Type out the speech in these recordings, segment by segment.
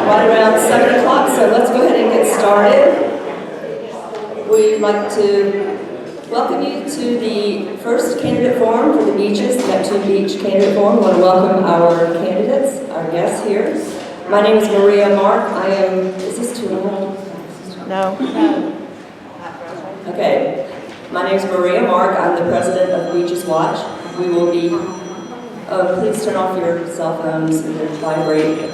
right around 7 o'clock, so let's go ahead and get started. We'd like to welcome you to the first candidate forum for the beaches, the Neptune Beach Candidate Forum. We want to welcome our candidates, our guests here. My name is Maria Mark. I am, is this too long? No. Okay. My name is Maria Mark. I'm the president of Beaches Watch. We will be, please turn off your cell phones and they vibrate.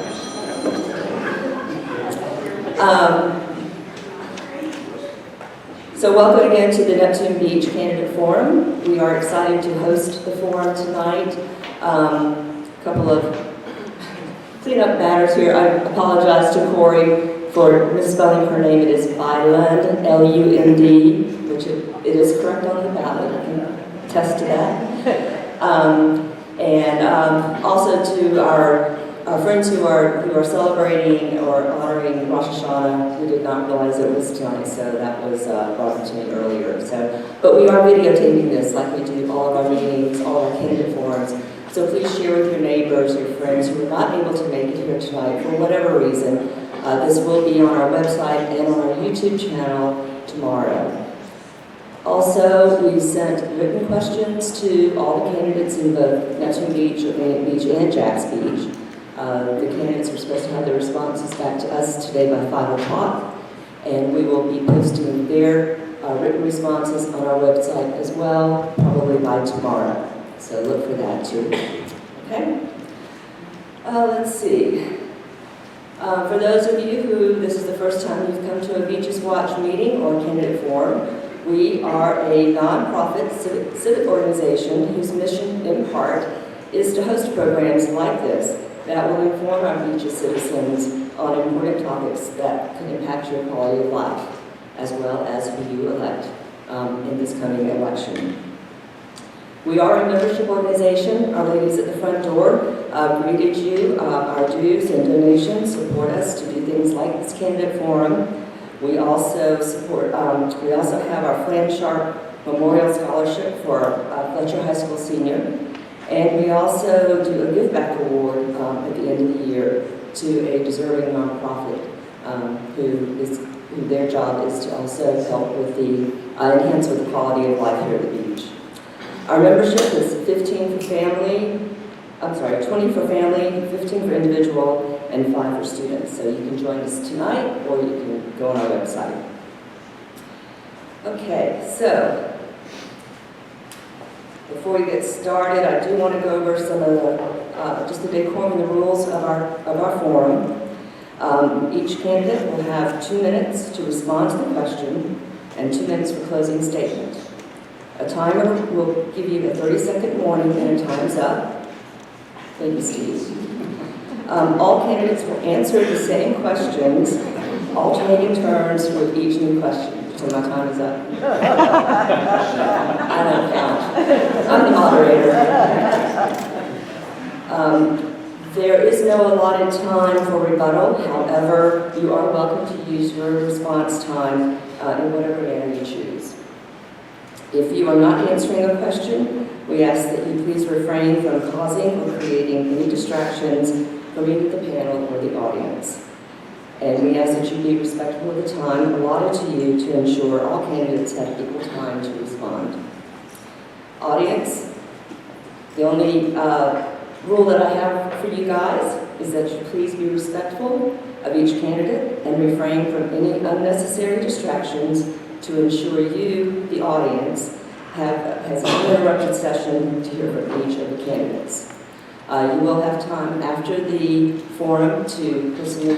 So welcome again to the Neptune Beach Candidate Forum. We are excited to host the forum tonight. A couple of cleanup matters here. I apologize to Corey for misspelling her name. It is Bylund, L-U-N-D, which it is correct on the ballot. I can attest to that. Also to our friends who are celebrating or honoring Rosh Hashanah. We did not realize it was tonight, so that was brought to me earlier. But we are videotaping this like we do all of our meetings, all of our candidate forums. So please share with your neighbors, your friends who are not able to make it here tonight for whatever reason. This will be on our website and on our YouTube channel tomorrow. Also, we sent written questions to all the candidates in both Neptune Beach, Atlantic Beach, and Jax Beach. The candidates are supposed to have their responses back to us today by 5 o'clock, and we will be posting their written responses on our website as well, probably by tomorrow. So look for that too. Okay? Let's see. For those of you who this is the first time you've come to a Beaches Watch meeting or candidate forum, we are a nonprofit civic organization whose mission in part is to host programs like this that will inform our beaches citizens on important topics that can impact your quality of life, as well as who you elect in this coming election. We are a membership organization. Our ladies at the front door greeted you. Our dues and donations support us to do things like this candidate forum. We also support. We also have our Flan Sharp Memorial Scholarship for Fletcher High School senior, and we also do a Give Back Award at the end of the year to a deserving nonprofit who their job is to also help with the enhance with the quality of life here at the beach. Our membership is 20 for family, 15 for individual, and 5 for students. So you can join us tonight, or you can go on our website. Okay, so before we get started, I do want to go over some of the just the decorum and the rules of our forum. Each candidate will have 2 minutes to respond to the question and 2 minutes for closing statement. A timer will give you a 30-second warning and time's up. Thank you, Steve. All candidates will answer the same questions, alternating turns with each new question. So my time is up. I don't count. I'm the moderator. There is no allotted time for rebuttal. However, you are welcome to use your response time in whatever manner you choose. If you are not answering a question, we ask that you please refrain from causing or creating any distractions from either the panel or the audience. And we ask that you be respectful of the time allotted to you to ensure all candidates have equal time to respond. Audience, the only rule that I have for you guys is that you please be respectful of each candidate and refrain from any unnecessary distractions to ensure you, the audience, has an uninterrupted session to hear from each of the candidates. You will have time after the forum to personally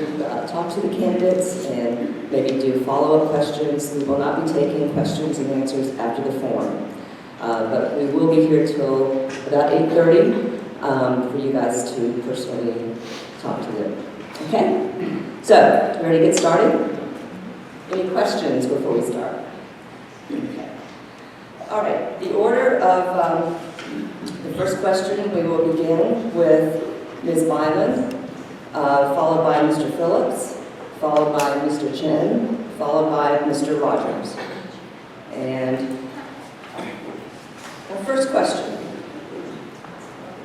talk to the candidates and maybe do follow-up questions. We will not be taking questions and answers after the forum. But we will be here till about 8:30 for you guys to personally talk to them. Okay? So, ready to get started? Any questions before we start? Okay. All right. The order of the first question, we will begin with Ms. Bylund, followed by Mr. Phillips, followed by Mr. Chen, followed by Mr. Rogers. And our first question.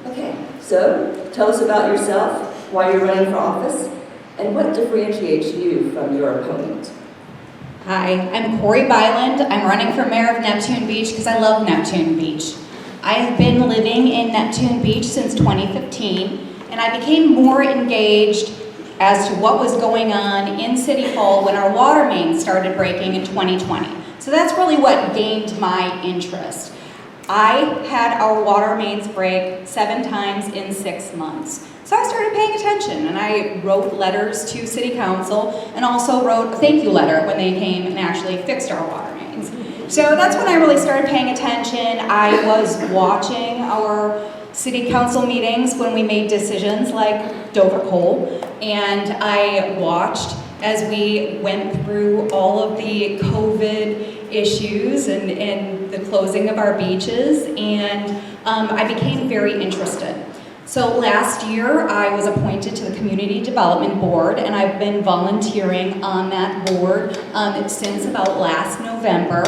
Okay, so tell us about yourself, why you're running for office, And what differentiates you from your opponent? Hi, I'm Corey Byland. I'm running for mayor of Neptune Beach because I love Neptune Beach. I have been living in Neptune Beach since 2015, and I became more engaged as to what was going on in City Hall when our water main started breaking in 2020. So that's really what gained my interest. I had our water mains break 7 times in 6 months. So I started paying attention, and I wrote letters to City Council and also wrote a thank you letter when they came and actually fixed our water mains. So that's when I really started paying attention. I was watching our City Council meetings when we made decisions like Dover Coal, and I watched as we went through all of the COVID issues and the closing of our beaches, and I became very interested. So last year, I was appointed to the Community Development Board, and I've been volunteering on that board since about last November,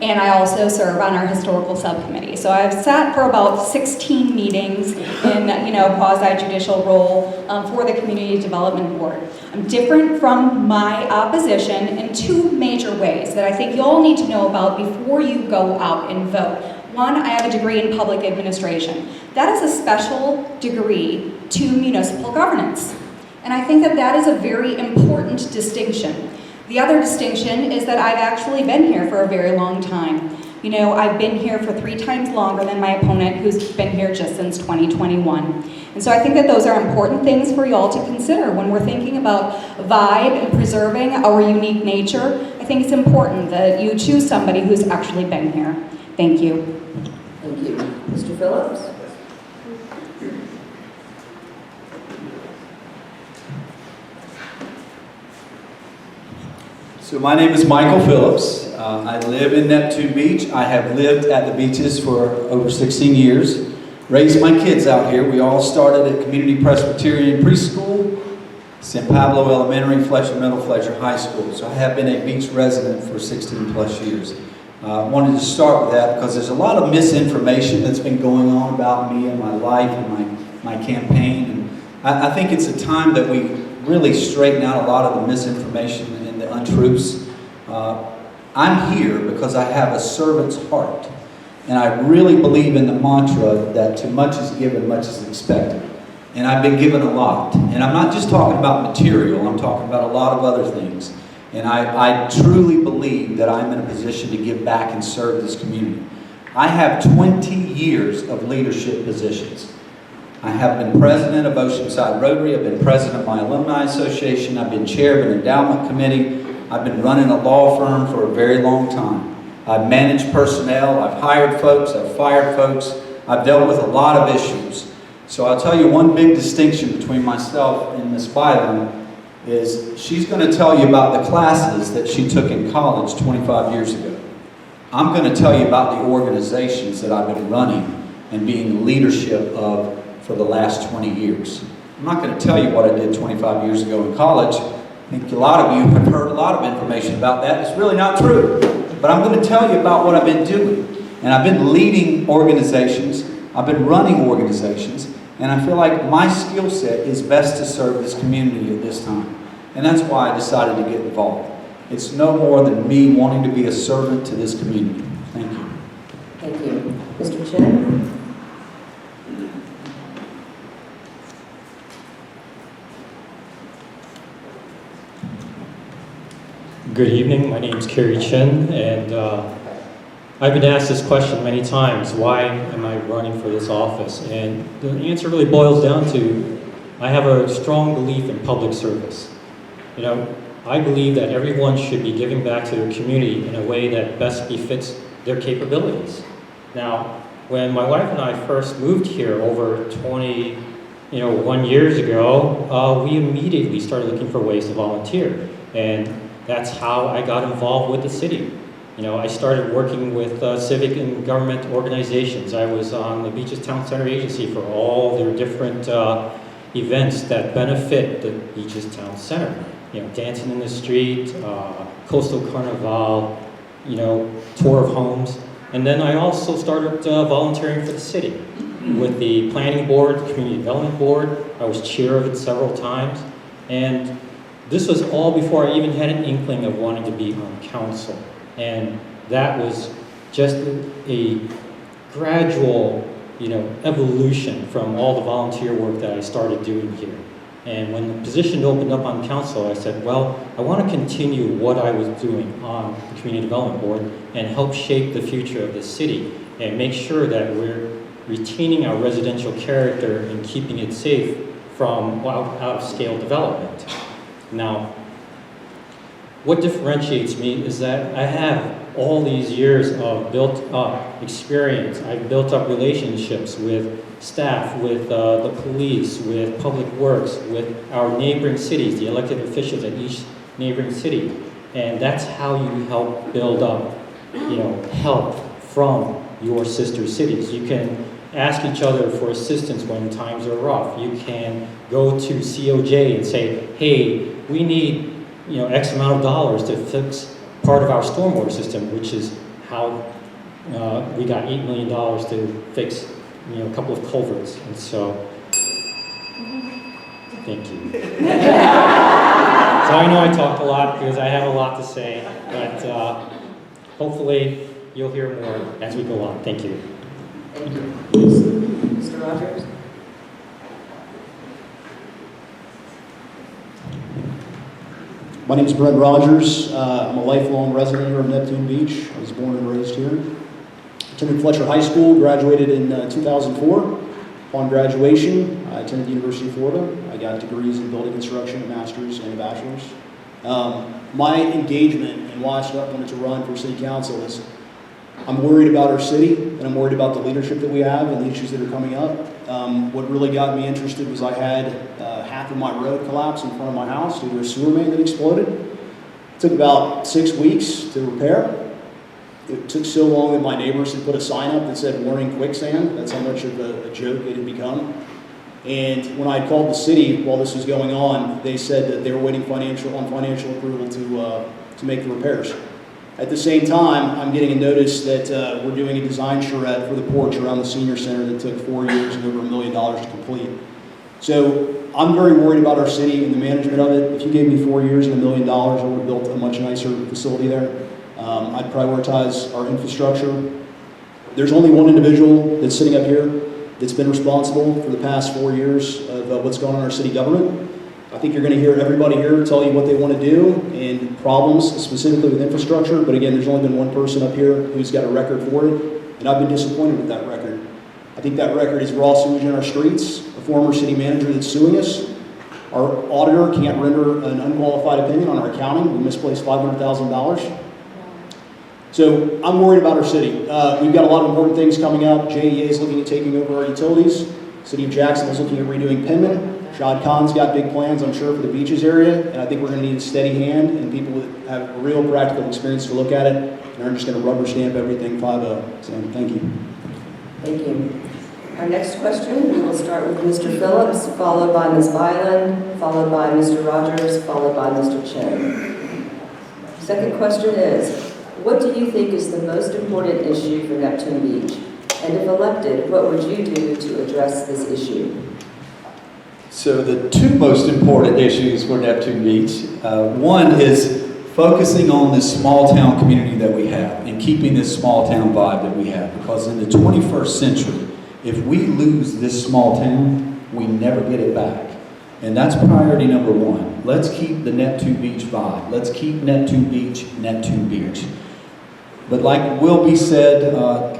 and I also serve on our Historical Subcommittee. So I've sat for about 16 meetings in quasi-judicial role for the Community Development Board. I'm different from my opposition in 2 major ways that I think you all need to know about before you go out and vote. One, I have a degree in public administration. That is a special degree to municipal governance. And I think that that is a very important distinction. The other distinction is that I've actually been here for a very long time. You know, I've been here for 3 times longer than my opponent, who's been here just since 2021. And so I think that those are important things for y'all to consider when we're thinking about vibe and preserving our unique nature. I think it's important that you choose somebody who's actually been here. Thank you. Thank you. Mr. Phillips? So my name is Michael Phillips. I live in Neptune Beach. I have lived at the beaches for over 16 years. Raised my kids out here. We all started at Community Presbyterian Preschool, San Pablo Elementary, Fletcher Middle, Fletcher High School. So I have been a beach resident for 16 plus years. I wanted to start with that because there's a lot of misinformation that's been going on about me and my life and my campaign. And I think it's a time that we really straighten out a lot of the misinformation and the untruths. I'm here because I have a servant's heart. And I really believe in the mantra that to much is given, much is expected. And I've been given a lot. And I'm not just talking about material, I'm talking about a lot of other things. And I truly believe that I'm in a position to give back and serve this community. I have 20 years of leadership positions. I have been president of Oceanside Rotary. I've been president of my alumni association. I've been chair of an endowment committee. I've been running a law firm for a very long time. I've managed personnel. I've hired folks. I've fired folks. I've dealt with a lot of issues. So I'll tell you one big distinction between myself and Ms. Byland is she's going to tell you about the classes that she took in college 25 years ago. I'm going to tell you about the organizations that I've been running and being the leadership of for the last 20 years. I'm not going to tell you what I did 25 years ago in college. I think a lot of you have heard a lot of information about that. It's really not true. But I'm going to tell you about what I've been doing. And I've been leading organizations. I've been running organizations. And I feel like my skill set is best to serve this community at this time. And that's why I decided to get involved. It's no more than me wanting to be a servant to this community. Thank you. Thank you. Mr. Chen? Good evening, my name is Kerry Chen, and I've been asked this question many times, why am I running for this office? And the answer really boils down to, I have a strong belief in public service. You know, I believe that everyone should be giving back to their community in a way that best befits their capabilities. Now, when my wife and I first moved here over 21 years ago, we immediately started looking for ways to volunteer. And that's how I got involved with the city. You know, I started working with civic and government organizations. I was on the Beaches Town Center Agency for all their different events that benefit the Beaches Town Center. You know, Dancing in the Street, Coastal Carnival, you know, tour of homes. And then I also started volunteering for the city with the planning board, the community development board. I was chair of it several times. And this was all before I even had an inkling of wanting to be on council. And that was just a gradual, evolution from all the volunteer work that I started doing here. And when the position opened up on council, I said, well, I want to continue what I was doing on the Community Development Board and help shape the future of the city and make sure that we're retaining our residential character and keeping it safe from out-of-scale development. Now, what differentiates me is that I have all these years of built-up experience. I've built up relationships with staff, with the police, with public works, with our neighboring cities, the elected officials at each neighboring city. And that's how you help build up, help from your sister cities. You can ask each other for assistance when times are rough. You can go to COJ and say, hey, we need X amount of dollars to fix part of our stormwater system, which is how we got $8 million to fix a couple of culverts. And so, thank you. So I know I talked a lot because I have a lot to say, but hopefully you'll hear more as we go on. Thank you. Thank you. Mr. Rogers? My name is Brent Rogers. I'm a lifelong resident here of Neptune Beach. I was born and raised here. Attended Fletcher High School, graduated in 2004. Upon graduation, I attended the University of Florida. I got degrees in building construction, a master's and a bachelor's. My engagement and why I wanted to run for city council is I'm worried about our city, and I'm worried about the leadership that we have and the issues that are coming up. What really got me interested was I had half of my road collapse in front of my house due to a sewer main that exploded. It took about 6 weeks to repair. It took so long that my neighbors had put a sign up that said warning quicksand. That's how much of a joke it had become. And when I called the city while this was going on, they said that they were waiting on financial approval to make the repairs. At the same time, I'm getting a notice that we're doing a design charrette for the porch around the senior center that took 4 years and over $1 million to complete. So I'm very worried about our city and the management of it. If you gave me 4 years and $1 million, I would have built a much nicer facility there. I'd prioritize our infrastructure. There's only one individual that's sitting up here that's been responsible for the past 4 years of what's going on in our city government. I think you're going to hear everybody here tell you what they want to do and problems specifically with infrastructure, but again, there's only been one person up here who's got a record for it, and I've been disappointed with that record. I think that record is raw sewage in our streets, a former city manager that's suing us. Our auditor can't render an unqualified opinion on our accounting. We misplaced $500,000. So I'm worried about our city. We've got a lot of important things coming up. JEA is looking at taking over our utilities. City of Jackson is looking at redoing Penman. Shad Khan's got big plans, I'm sure, for the beaches area, and I think we're going to need a steady hand and people that have real practical experience to look at it, and aren't just going to rubber stamp everything 5-0. So, thank you. Thank you. Our next question, we will start with Mr. Phillips, followed by Ms. Byland, followed by Mr. Rogers, followed by Mr. Chen. Second question is, what do you think is the most important issue for Neptune Beach? And if elected, what would you do to address this issue? So the two most important issues for Neptune Beach, one is focusing on this small town community that we have and keeping this small town vibe that we have. Because in the 21st century, if we lose this small town, we never get it back. And that's priority number one. Let's keep the Neptune Beach vibe. Let's keep Neptune Beach, Neptune Beach. But like will be said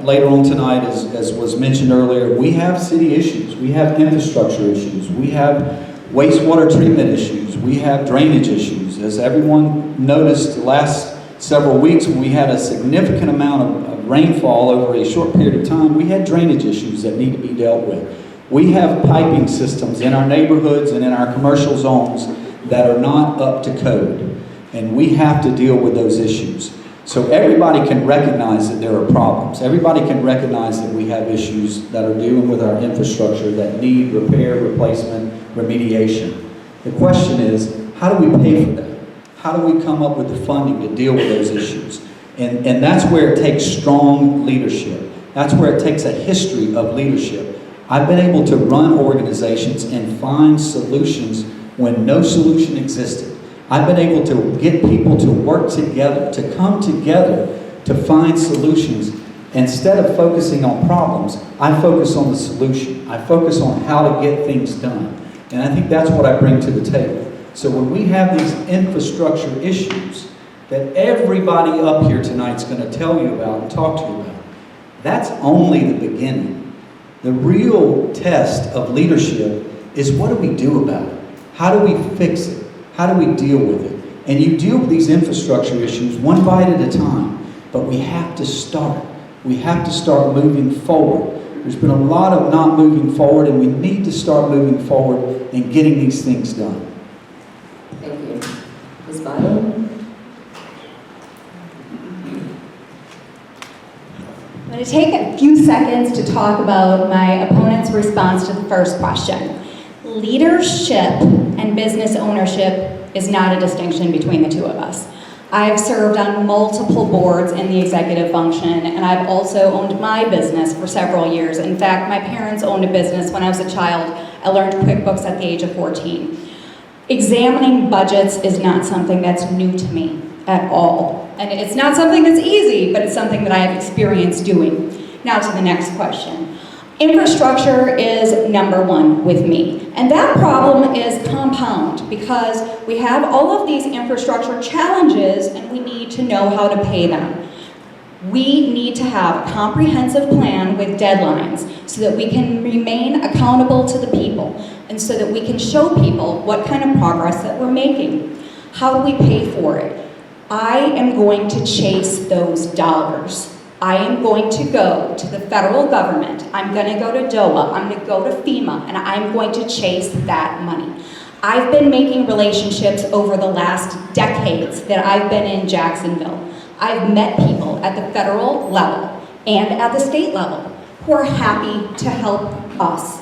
later on tonight, as was mentioned earlier, we have city issues. We have infrastructure issues. We have wastewater treatment issues. We have drainage issues. As everyone noticed the last several weeks when we had a significant amount of rainfall over a short period of time, we had drainage issues that need to be dealt with. We have piping systems in our neighborhoods and in our commercial zones that are not up to code. And we have to deal with those issues. So everybody can recognize that there are problems. Everybody can recognize that we have issues that are dealing with our infrastructure that need repair, replacement, remediation. The question is, how do we pay for that? How do we come up with the funding to deal with those issues? And that's where it takes strong leadership. That's where it takes a history of leadership. I've been able to run organizations and find solutions when no solution existed. I've been able to get people to work together, to come together, to find solutions. Instead of focusing on problems, I focus on the solution. I focus on how to get things done. And I think that's what I bring to the table. So when we have these infrastructure issues that everybody up here tonight is going to tell you about and talk to you about, that's only the beginning. The real test of leadership is, what do we do about it? How do we fix it? How do we deal with it? And you deal with these infrastructure issues one bite at a time, but we have to start. We have to start moving forward. There's been a lot of not moving forward, and we need to start moving forward and getting these things done. Thank you. Ms. Byron? I'm going to take a few seconds to talk about my opponent's response to the first question. Leadership and business ownership is not a distinction between the two of us. I've served on multiple boards in the executive function, and I've also owned my business for several years. In fact, my parents owned a business when I was a child. I learned QuickBooks at the age of 14. Examining budgets is not something that's new to me at all. And it's not something that's easy, but it's something that I have experience doing. Now to the next question. Infrastructure is number one with me. And that problem is compound because we have all of these infrastructure challenges and we need to know how to pay them. We need to have a comprehensive plan with deadlines so that we can remain accountable to the people and so that we can show people what kind of progress that we're making. How do we pay for it? I am going to chase those dollars. I am going to go to the federal government. I'm going to go to DOA. I'm going to go to FEMA, and I'm going to chase that money. I've been making relationships over the last decades that I've been in Jacksonville. I've met people at the federal level and at the state level who are happy to help us.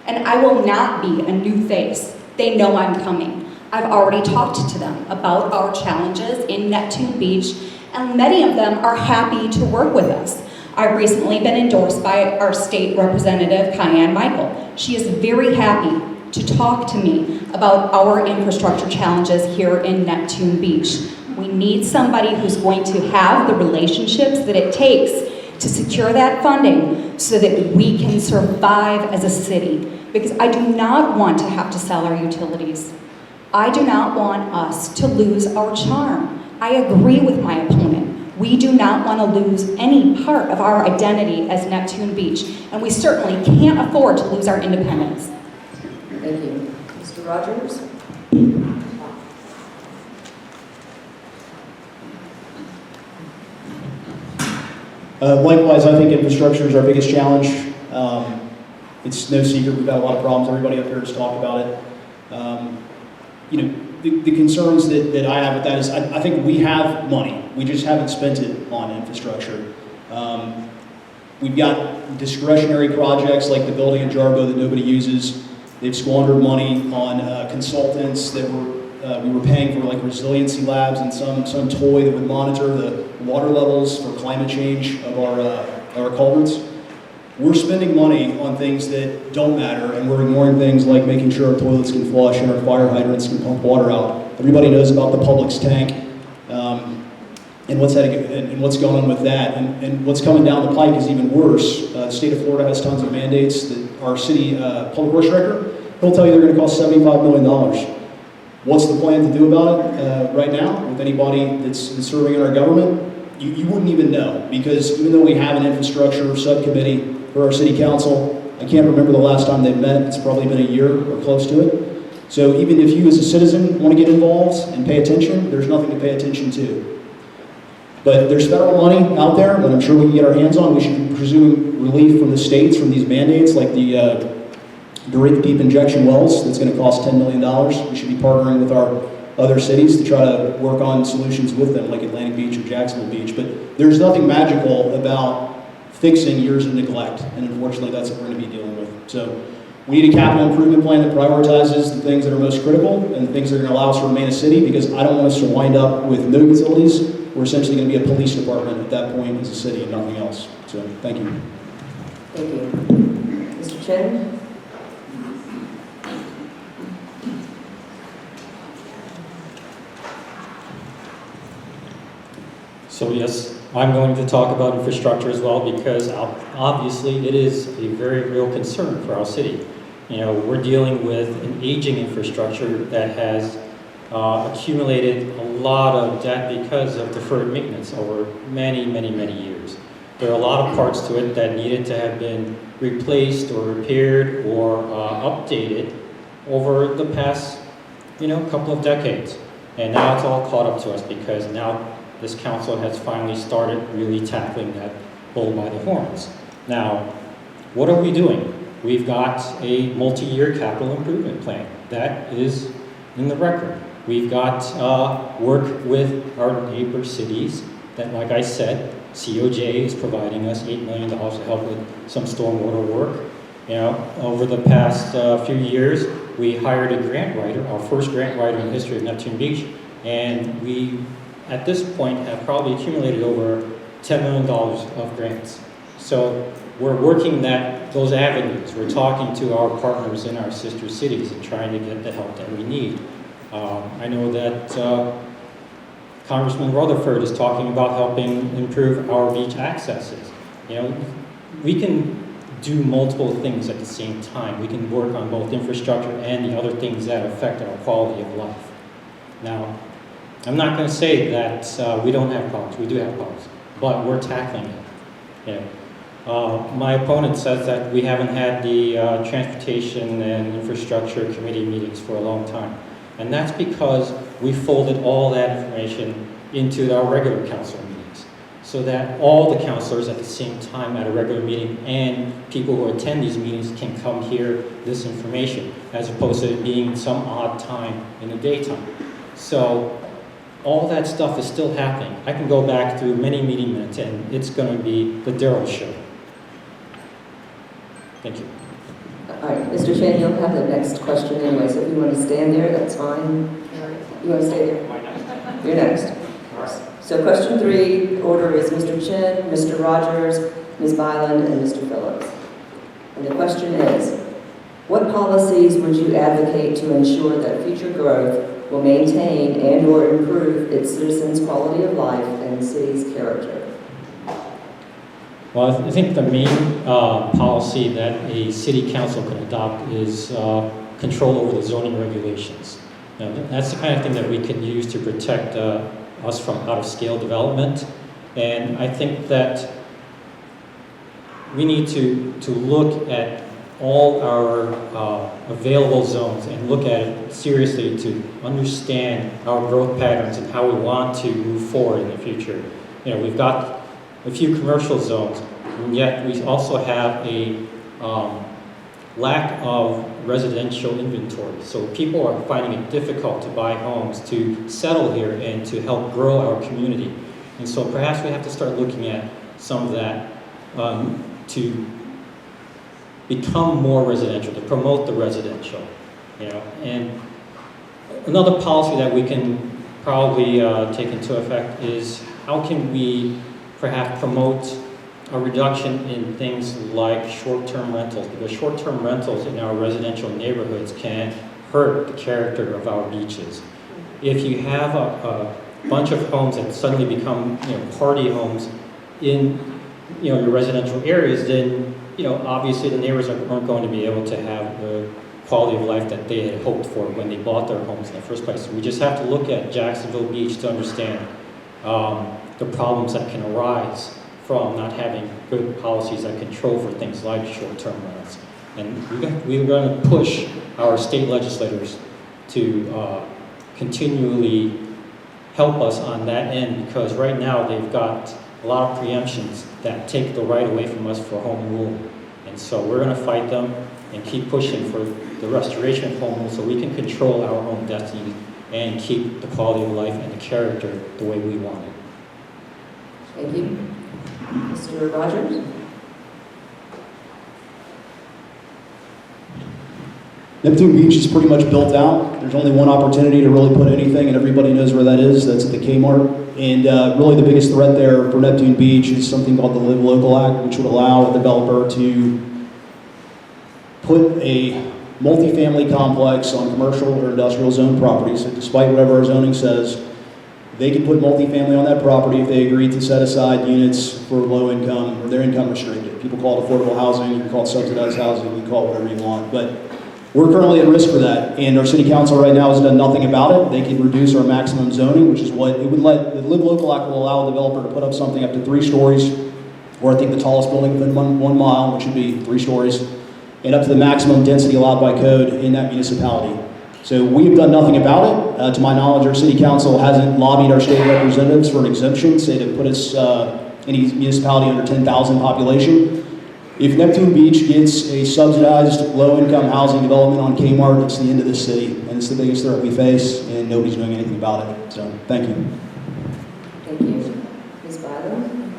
And I will not be a new face. They know I'm coming. I've already talked to them about our challenges in Neptune Beach, and many of them are happy to work with us. I've recently been endorsed by our state representative, Kyan Michael. She is very happy to talk to me about our infrastructure challenges here in Neptune Beach. We need somebody who's going to have the relationships that it takes to secure that funding so that we can survive as a city. Because I do not want to have to sell our utilities. I do not want us to lose our charm. I agree with my opponent. We do not want to lose any part of our identity as Neptune Beach, and we certainly can't afford to lose our independence. Thank you. Mr. Rogers? Likewise, I think infrastructure is our biggest challenge. It's no secret we've got a lot of problems. Everybody up here has talked about it. The concerns that I have with that is I think we have money. We just haven't spent it on infrastructure. We've got discretionary projects like the building in Jarbo that nobody uses. They've squandered money on consultants that we were paying for, like resiliency labs and some toy that would monitor the water levels for climate change of our culverts. We're spending money on things that don't matter, and we're ignoring things like making sure our toilets can flush and our fire hydrants can pump water out. Everybody knows about the Publix tank and what's going on with that. And what's coming down the pike is even worse. The state of Florida has tons of mandates that our city public works director, he'll tell you they're going to cost $75 million. What's the plan to do about it right now with anybody that's serving in our government? You wouldn't even know, because even though we have an infrastructure subcommittee for our city council, I can't remember the last time they've met. It's probably been a year or close to it. So even if you as a citizen want to get involved and pay attention, there's nothing to pay attention to. But there's federal money out there that I'm sure we can get our hands on. We should pursue relief from the states from these mandates, like the deep injection wells that's going to cost $10 million. We should be partnering with our other cities to try to work on solutions with them, like Atlantic Beach or Jacksonville Beach. But there's nothing magical about fixing years of neglect, and unfortunately that's what we're going to be dealing with. So we need a capital improvement plan that prioritizes the things that are most critical and the things that are going to allow us to remain a city, because I don't want us to wind up with no utilities. We're essentially going to be a police department at that point as a city and nothing else. So thank you. Thank you. Mr. Chen? So yes, I'm going to talk about infrastructure as well because obviously it is a very real concern for our city. You know, we're dealing with an aging infrastructure that has accumulated a lot of debt because of deferred maintenance over many, many, many years. There are a lot of parts to it that needed to have been replaced or repaired or updated over the past, couple of decades. And now it's all caught up to us because now this council has finally started really tackling that bull by the horns. Now, what are we doing? We've got a multi-year capital improvement plan. That is in the record. We've got work with our neighbor cities that, like I said, COJ is providing us $8 million to help with some stormwater work. Over the past few years, we hired a grant writer, our first grant writer in the history of Neptune Beach, and we, at this point, have probably accumulated over $10 million of grants. So we're working those avenues. We're talking to our partners in our sister cities and trying to get the help that we need. I know that Congressman Rutherford is talking about helping improve our beach accesses. We can do multiple things at the same time. We can work on both infrastructure and the other things that affect our quality of life. Now, I'm not going to say that we don't have problems. We do have problems, but we're tackling it. My opponent says that we haven't had the Transportation and Infrastructure Committee meetings for a long time. And that's because we folded all that information into our regular council meetings, so that all the councilors at the same time at a regular meeting and people who attend these meetings can come hear this information, as opposed to it being some odd time in the daytime. So all that stuff is still happening. I can go back through many meeting minutes and it's going to be the Daryl show. Thank you. All right, Mr. Chen, you'll have the next question anyway, so if you want to stand there, that's fine. You want to stay there? You're next. So question 3, order is Mr. Chen, Mr. Rogers, Ms. Byland, and Mr. Phillips. And the question is, what policies would you advocate to ensure that future growth will maintain and or improve its citizens' quality of life and the city's character? Well, I think the main policy that a city council can adopt is control over the zoning regulations. That's the kind of thing that we can use to protect us from out-of-scale development. And I think that we need to look at all our available zones and look at it seriously to understand our growth patterns and how we want to move forward in the future. We've got a few commercial zones, and yet we also have a lack of residential inventory. So people are finding it difficult to buy homes, to settle here, and to help grow our community. And so perhaps we have to start looking at some of that to become more residential, to promote the residential. And another policy that we can probably take into effect is how can we perhaps promote a reduction in things like short-term rentals, because short-term rentals in our residential neighborhoods can hurt the character of our beaches. If you have a bunch of homes that suddenly become party homes in your residential areas, then obviously the neighbors aren't going to be able to have the quality of life that they had hoped for when they bought their homes in the first place. We just have to look at Jacksonville Beach to understand the problems that can arise from not having good policies that control for things like short-term rentals. And we're going to push our state legislators to continually help us on that end, because right now they've got a lot of preemptions that take the right away from us for home rule. And so we're going to fight them and keep pushing for the restoration of home rule so we can control our own destiny and keep the quality of life and the character the way we want it. Thank you. Mr. Rogers? Neptune Beach is pretty much built out. There's only one opportunity to really put anything, and everybody knows where that is. That's at the Kmart. And really the biggest threat there for Neptune Beach is something called the Live Local Act, which would allow a developer to put a multifamily complex on commercial or industrial zone properties. And despite whatever our zoning says, they can put multifamily on that property if they agree to set aside units for low income, or their income restricted. People call it affordable housing, you can call it subsidized housing, you can call it whatever you want. But we're currently at risk for that, and our city council right now has done nothing about it. They can reduce our maximum zoning, which is what it would let, the Live Local Act will allow a developer to put up something up to 3 stories, or I think the tallest building within 1 mile, which would be 3 stories, and up to the maximum density allowed by code in that municipality. So we have done nothing about it. To my knowledge, our city council hasn't lobbied our state representatives for an exemption, say to put us, any municipality under 10,000 population. If Neptune Beach gets a subsidized low-income housing development on Kmart, it's the end of the city, and it's the biggest threat we face, and nobody's doing anything about it. So, thank you. Thank you. Ms. Byron?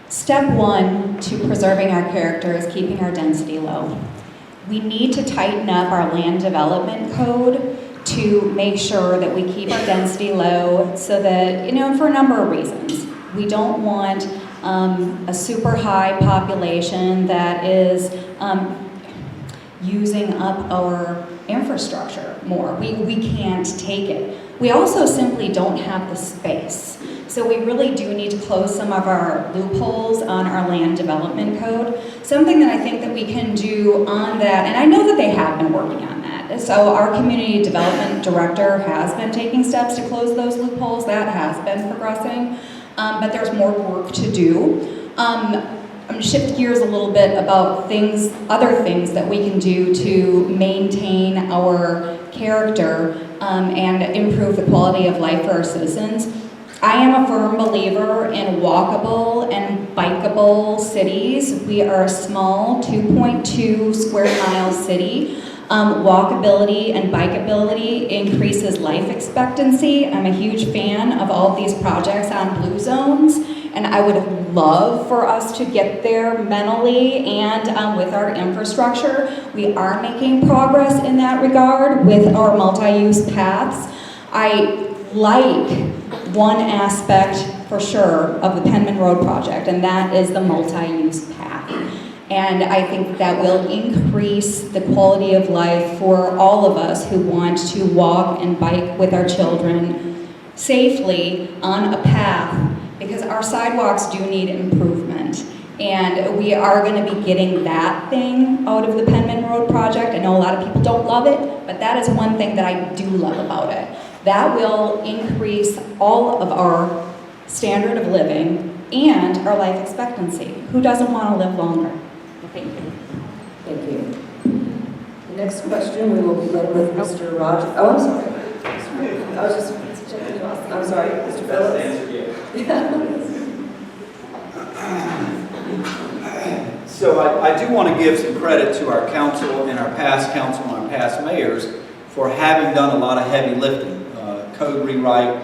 Step one to preserving our character is keeping our density low. We need to tighten up our land development code to make sure that we keep our density low so that, for a number of reasons. We don't want a super high population that is using up our infrastructure more. We can't take it. We also simply don't have the space. So we really do need to close some of our loopholes on our land development code. Something that I think that we can do on that, and I know that they have been working on that. So our community development director has been taking steps to close those loopholes. That has been progressing, but there's more work to do. I'm going to shift gears a little bit about other things that we can do to maintain our character and improve the quality of life for our citizens. I am a firm believer in walkable and bikeable cities. We are a small 2.2 square mile city. Walkability and bikeability increases life expectancy. I'm a huge fan of all of these projects on blue zones, and I would love for us to get there mentally and with our infrastructure. We are making progress in that regard with our multi-use paths. I like one aspect for sure of the Penman Road project, and that is the multi-use path. And I think that will increase the quality of life for all of us who want to walk and bike with our children safely on a path, because our sidewalks do need improvement. And we are going to be getting that thing out of the Penman Road project. I know a lot of people don't love it, but that is one thing that I do love about it. That will increase all of our standard of living and our life expectancy. Who doesn't want to live longer? Thank you. Thank you. The next question, we will begin with Mr. Rogers. Oh, I'm sorry. I was just checking you off. I'm sorry, Mr. Phillips. So I do want to give some credit to our council and our past council and our past mayors for having done a lot of heavy lifting. Code rewrite,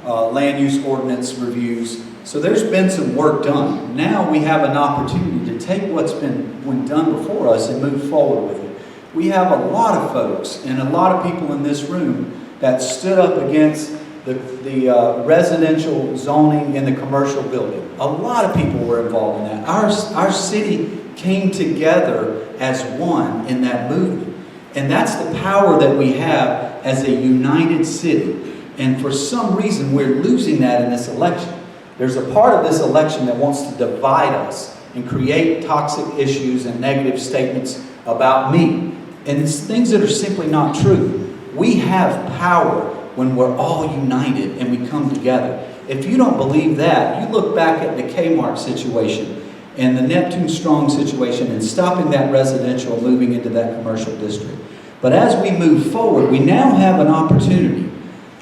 land use ordinance reviews. So there's been some work done. Now we have an opportunity to take what's been done before us and move forward with it. We have a lot of folks and a lot of people in this room that stood up against the residential zoning in the commercial building. A lot of people were involved in that. Our city came together as one in that movement. And that's the power that we have as a united city. And for some reason, we're losing that in this election. There's a part of this election that wants to divide us and create toxic issues and negative statements about me. And it's things that are simply not true. We have power when we're all united and we come together. If you don't believe that, you look back at the Kmart situation and the Neptune Strong situation and stopping that residential and moving into that commercial district. But as we move forward, we now have an opportunity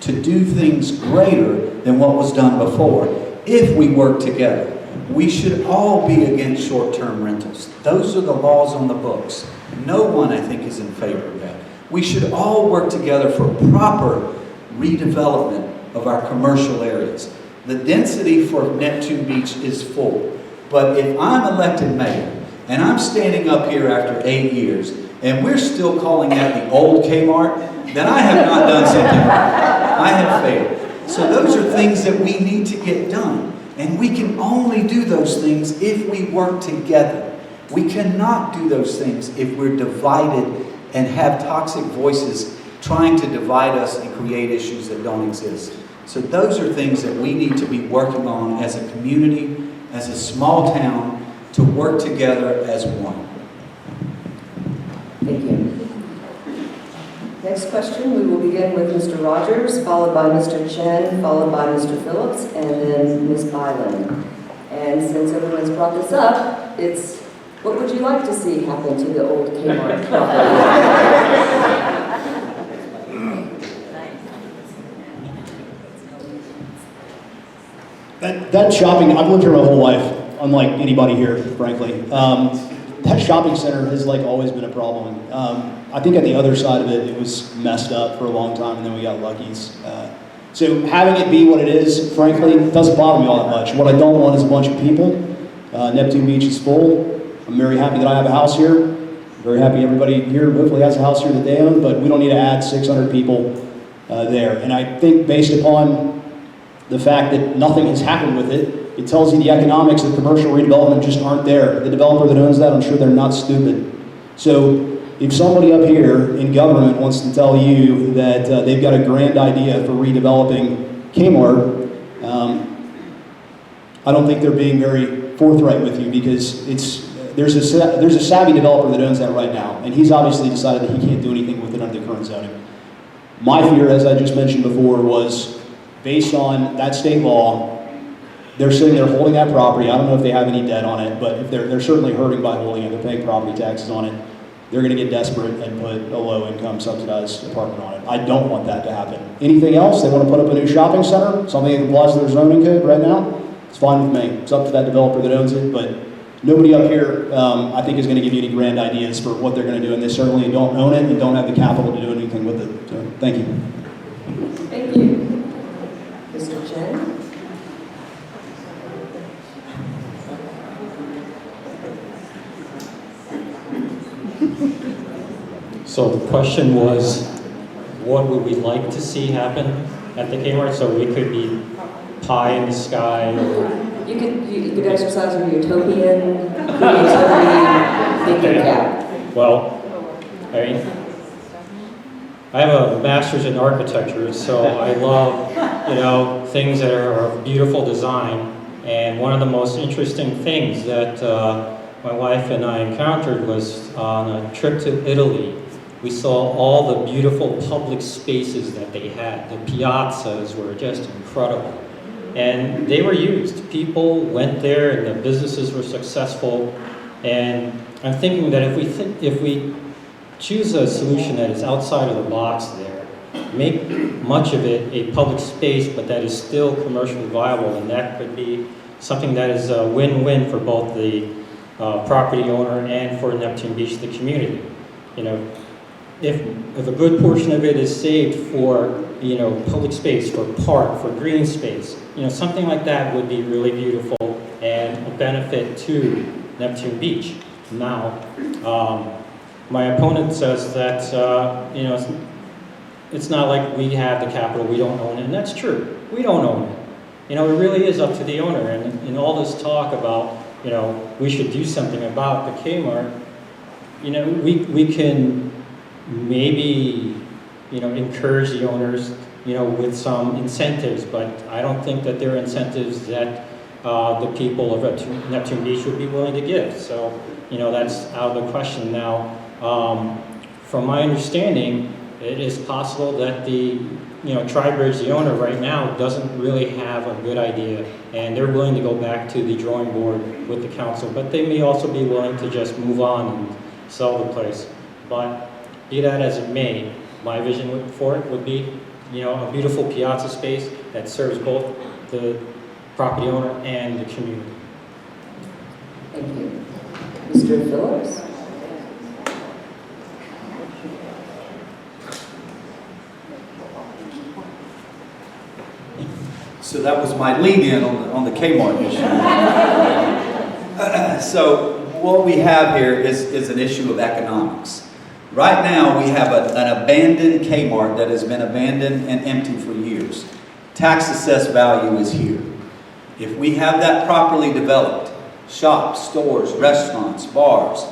to do things greater than what was done before if we work together. We should all be against short-term rentals. Those are the laws on the books. No one, I think, is in favor of that. We should all work together for proper redevelopment of our commercial areas. The density for Neptune Beach is full. But if I'm elected mayor and I'm standing up here after 8 years and we're still calling that the old Kmart, then I have not done something right. I have failed. So those are things that we need to get done. And we can only do those things if we work together. We cannot do those things if we're divided and have toxic voices trying to divide us and create issues that don't exist. So those are things that we need to be working on as a community, as a small town, to work together as one. Thank you. Next question, we will begin with Mr. Rogers, followed by Mr. Chen, followed by Mr. Phillips, and then Ms. Byland. And since everyone's brought this up, it's, what would you like to see happen to the old Kmart property? That shopping, I've lived here my whole life, unlike anybody here, frankly. That shopping center has like always been a problem. I think on the other side of it, it was messed up for a long time, and then we got Lucky's. So having it be what it is, frankly, doesn't bother me all that much. What I don't want is a bunch of people. Neptune Beach is full. I'm very happy that I have a house here. I'm very happy everybody here hopefully has a house here that they own, but we don't need to add 600 people there. And I think based upon the fact that nothing has happened with it, it tells you the economics of commercial redevelopment just aren't there. The developer that owns that, I'm sure they're not stupid. So if somebody up here in government wants to tell you that they've got a grand idea for redeveloping Kmart, I don't think they're being very forthright with you, because there's a savvy developer that owns that right now, and he's obviously decided that he can't do anything with it under the current zoning. My fear, as I just mentioned before, was based on that state law. They're sitting there holding that property. I don't know if they have any debt on it, but if they're certainly hurting by holding it. They're paying property taxes on it. They're going to get desperate and put a low-income subsidized apartment on it. I don't want that to happen. Anything else? They want to put up a new shopping center, something that applies to their zoning code right now? It's fine with me. It's up to that developer that owns it, but nobody up here, I think, is going to give you any grand ideas for what they're going to do, and they certainly don't own it and don't have the capital to do anything with it. So, thank you. Thank you. Mr. Chen? So the question was, what would we like to see happen at the Kmart? So we could be pie in the sky, or You could exercise your utopian creativity thinking cap. well, I mean, I have a master's in architecture, so I love, things that are of beautiful design. And one of the most interesting things that my wife and I encountered was on a trip to Italy. We saw all the beautiful public spaces that they had. The piazzas were just incredible. And they were used. People went there and the businesses were successful. And I'm thinking that if we choose a solution that is outside of the box there, make much of it a public space, but that is still commercially viable, and that could be something that is a win-win for both the property owner and for Neptune Beach, the community. If a good portion of it is saved for, public space, for park, for green space, something like that would be really beautiful and a benefit to Neptune Beach. Now, my opponent says that, it's not like we have the capital, we don't own it, and that's true. We don't own it. It really is up to the owner, and in all this talk about, we should do something about the Kmart, we can maybe, encourage the owners, with some incentives, but I don't think that there are incentives that the people of Neptune Beach would be willing to give. So, that's out of the question now. From my understanding, it is possible that the, Tribridge, the owner right now, doesn't really have a good idea, and they're willing to go back to the drawing board with the council, but they may also be willing to just move on and sell the place. But be that as it may, my vision for it would be, a beautiful piazza space that serves both the property owner and the community. Thank you. Mr. Phillips? So that was my lead-in on the Kmart issue. So what we have here is an issue of economics. Right now, we have an abandoned Kmart that has been abandoned and empty for years. Tax assessed value is here. If we have that properly developed, shops, stores, restaurants, bars,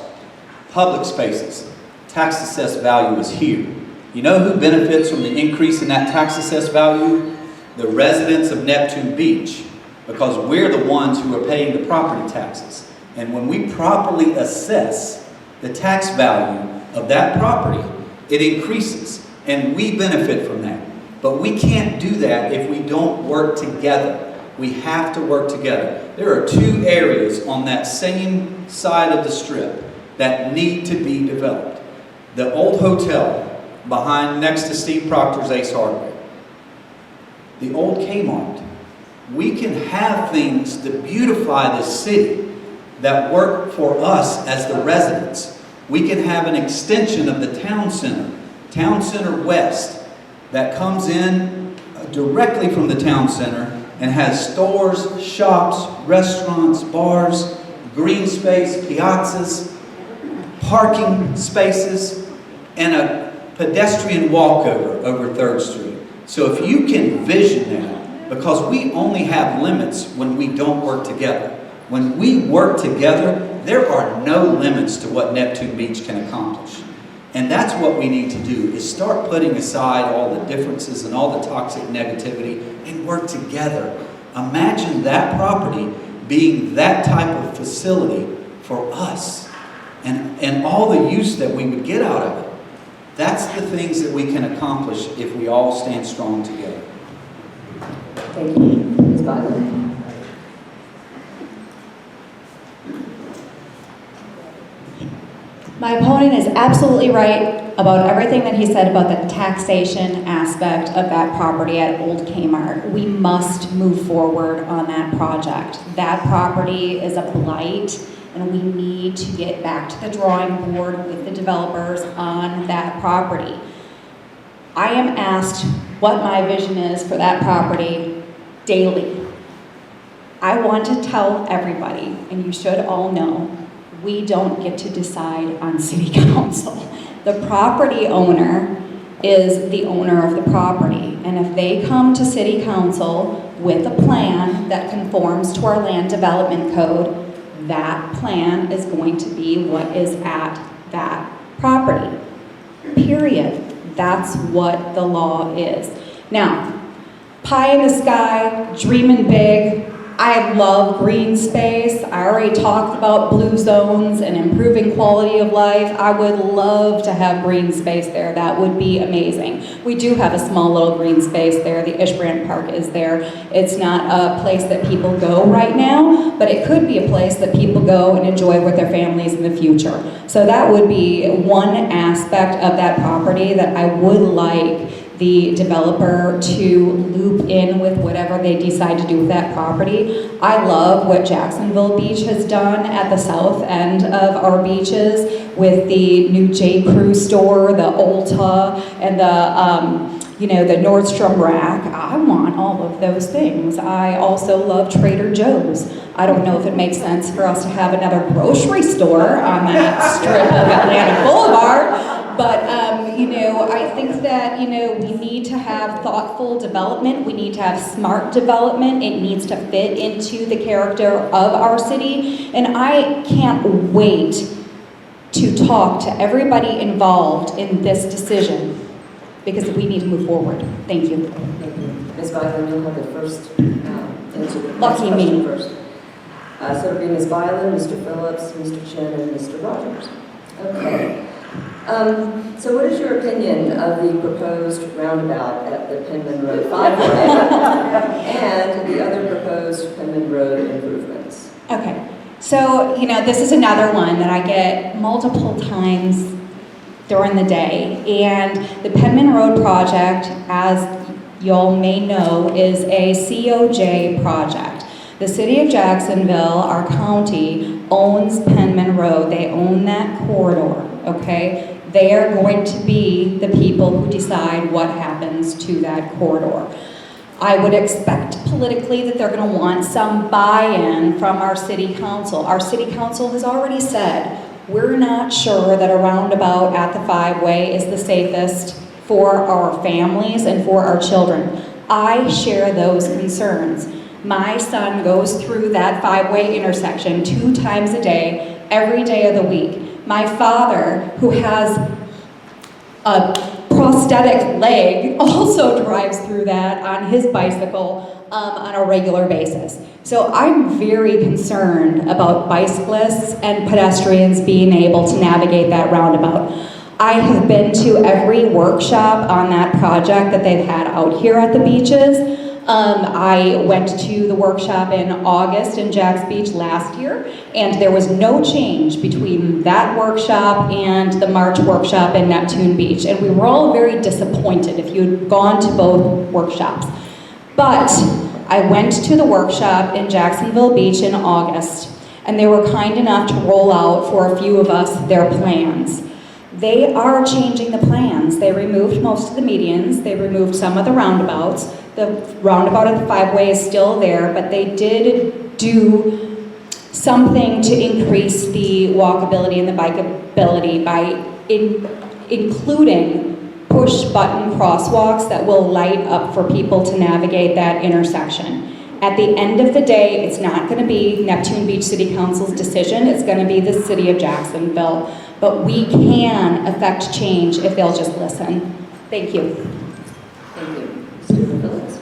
public spaces. Tax assessed value is here. You know who benefits from the increase in that tax assessed value? The residents of Neptune Beach, because we're the ones who are paying the property taxes. And when we properly assess the tax value of that property, it increases, and we benefit from that. But we can't do that if we don't work together. We have to work together. There are two areas on that same side of the strip that need to be developed. The old hotel next to Steve Proctor's Ace Hardware. The old Kmart. We can have things to beautify the city that work for us as the residents. We can have an extension of the Town Center West, that comes in directly from the Town Center and has stores, shops, restaurants, bars, green space, piazzas, parking spaces, and a pedestrian walkover over 3rd Street. So if you can vision that, because we only have limits when we don't work together. When we work together, there are no limits to what Neptune Beach can accomplish. And that's what we need to do, is start putting aside all the differences and all the toxic negativity and work together. Imagine that property being that type of facility for us and all the use that we would get out of it. That's the things that we can accomplish if we all stand strong together. Thank you. Ms. Byland. My opponent is absolutely right about everything that he said about the taxation aspect of that property at Old Kmart. We must move forward on that project. That property is a blight, and we need to get back to the drawing board with the developers on that property. I am asked what my vision is for that property daily. I want to tell everybody, and you should all know, we don't get to decide on city council. The property owner is the owner of the property, and if they come to city council with a plan that conforms to our land development code, that plan is going to be what is at that property. Period. That's what the law is. Now, pie in the sky, dreaming big. I love green space. I already talked about blue zones and improving quality of life. I would love to have green space there. That would be amazing. We do have a small little green space there. The Ishbrand Park is there. It's not a place that people go right now, but it could be a place that people go and enjoy with their families in the future. So that would be one aspect of that property that I would like the developer to loop in with whatever they decide to do with that property. I love what Jacksonville Beach has done at the south end of our beaches with the new J. Crew store, the Ulta, and the Nordstrom Rack. I want all of those things. I also love Trader Joe's. I don't know if it makes sense for us to have another grocery store on that strip of Atlantic Boulevard. But, I think that, we need to have thoughtful development. We need to have smart development. It needs to fit into the character of our city. And I can't wait to talk to everybody involved in this decision because we need to move forward. Thank you. Thank you. Ms. Byland, you'll have the first answer. Lucky me. First. So it'll be Ms. Byland, Mr. Phillips, Mr. Chen, and Mr. Rogers. Okay. So what is your opinion of the proposed roundabout at the Penman Road 5-way and the other proposed Penman Road improvements? Okay. So, this is another one that I get multiple times during the day. And the Penman Road project, as y'all may know, is a COJ project. The city of Jacksonville, our county, owns Penman Road. They own that corridor, okay? They are going to be the people who decide what happens to that corridor. I would expect politically that they're going to want some buy-in from our city council. Our city council has already said, we're not sure that a roundabout at the 5-way is the safest for our families and for our children. I share those concerns. My son goes through that 5-way intersection 2 times a day, every day of the week. My father, who has a prosthetic leg, also drives through that on his bicycle on a regular basis. So I'm very concerned about bicyclists and pedestrians being able to navigate that roundabout. I have been to every workshop on that project that they've had out here at the beaches. I went to the workshop in August in Jax Beach last year, and there was no change between that workshop and the March workshop in Neptune Beach, and we were all very disappointed if you had gone to both workshops. But I went to the workshop in Jacksonville Beach in August, and they were kind enough to roll out for a few of us their plans. They are changing the plans. They removed most of the medians, they removed some of the roundabouts. The roundabout at the 5-way is still there, but they did do something to increase the walkability and the bikeability by including push-button crosswalks that will light up for people to navigate that intersection. At the end of the day, it's not going to be Neptune Beach City Council's decision, it's going to be the City of Jacksonville. But we can affect change if they'll just listen. Thank you. Thank you. Mr. Phillips.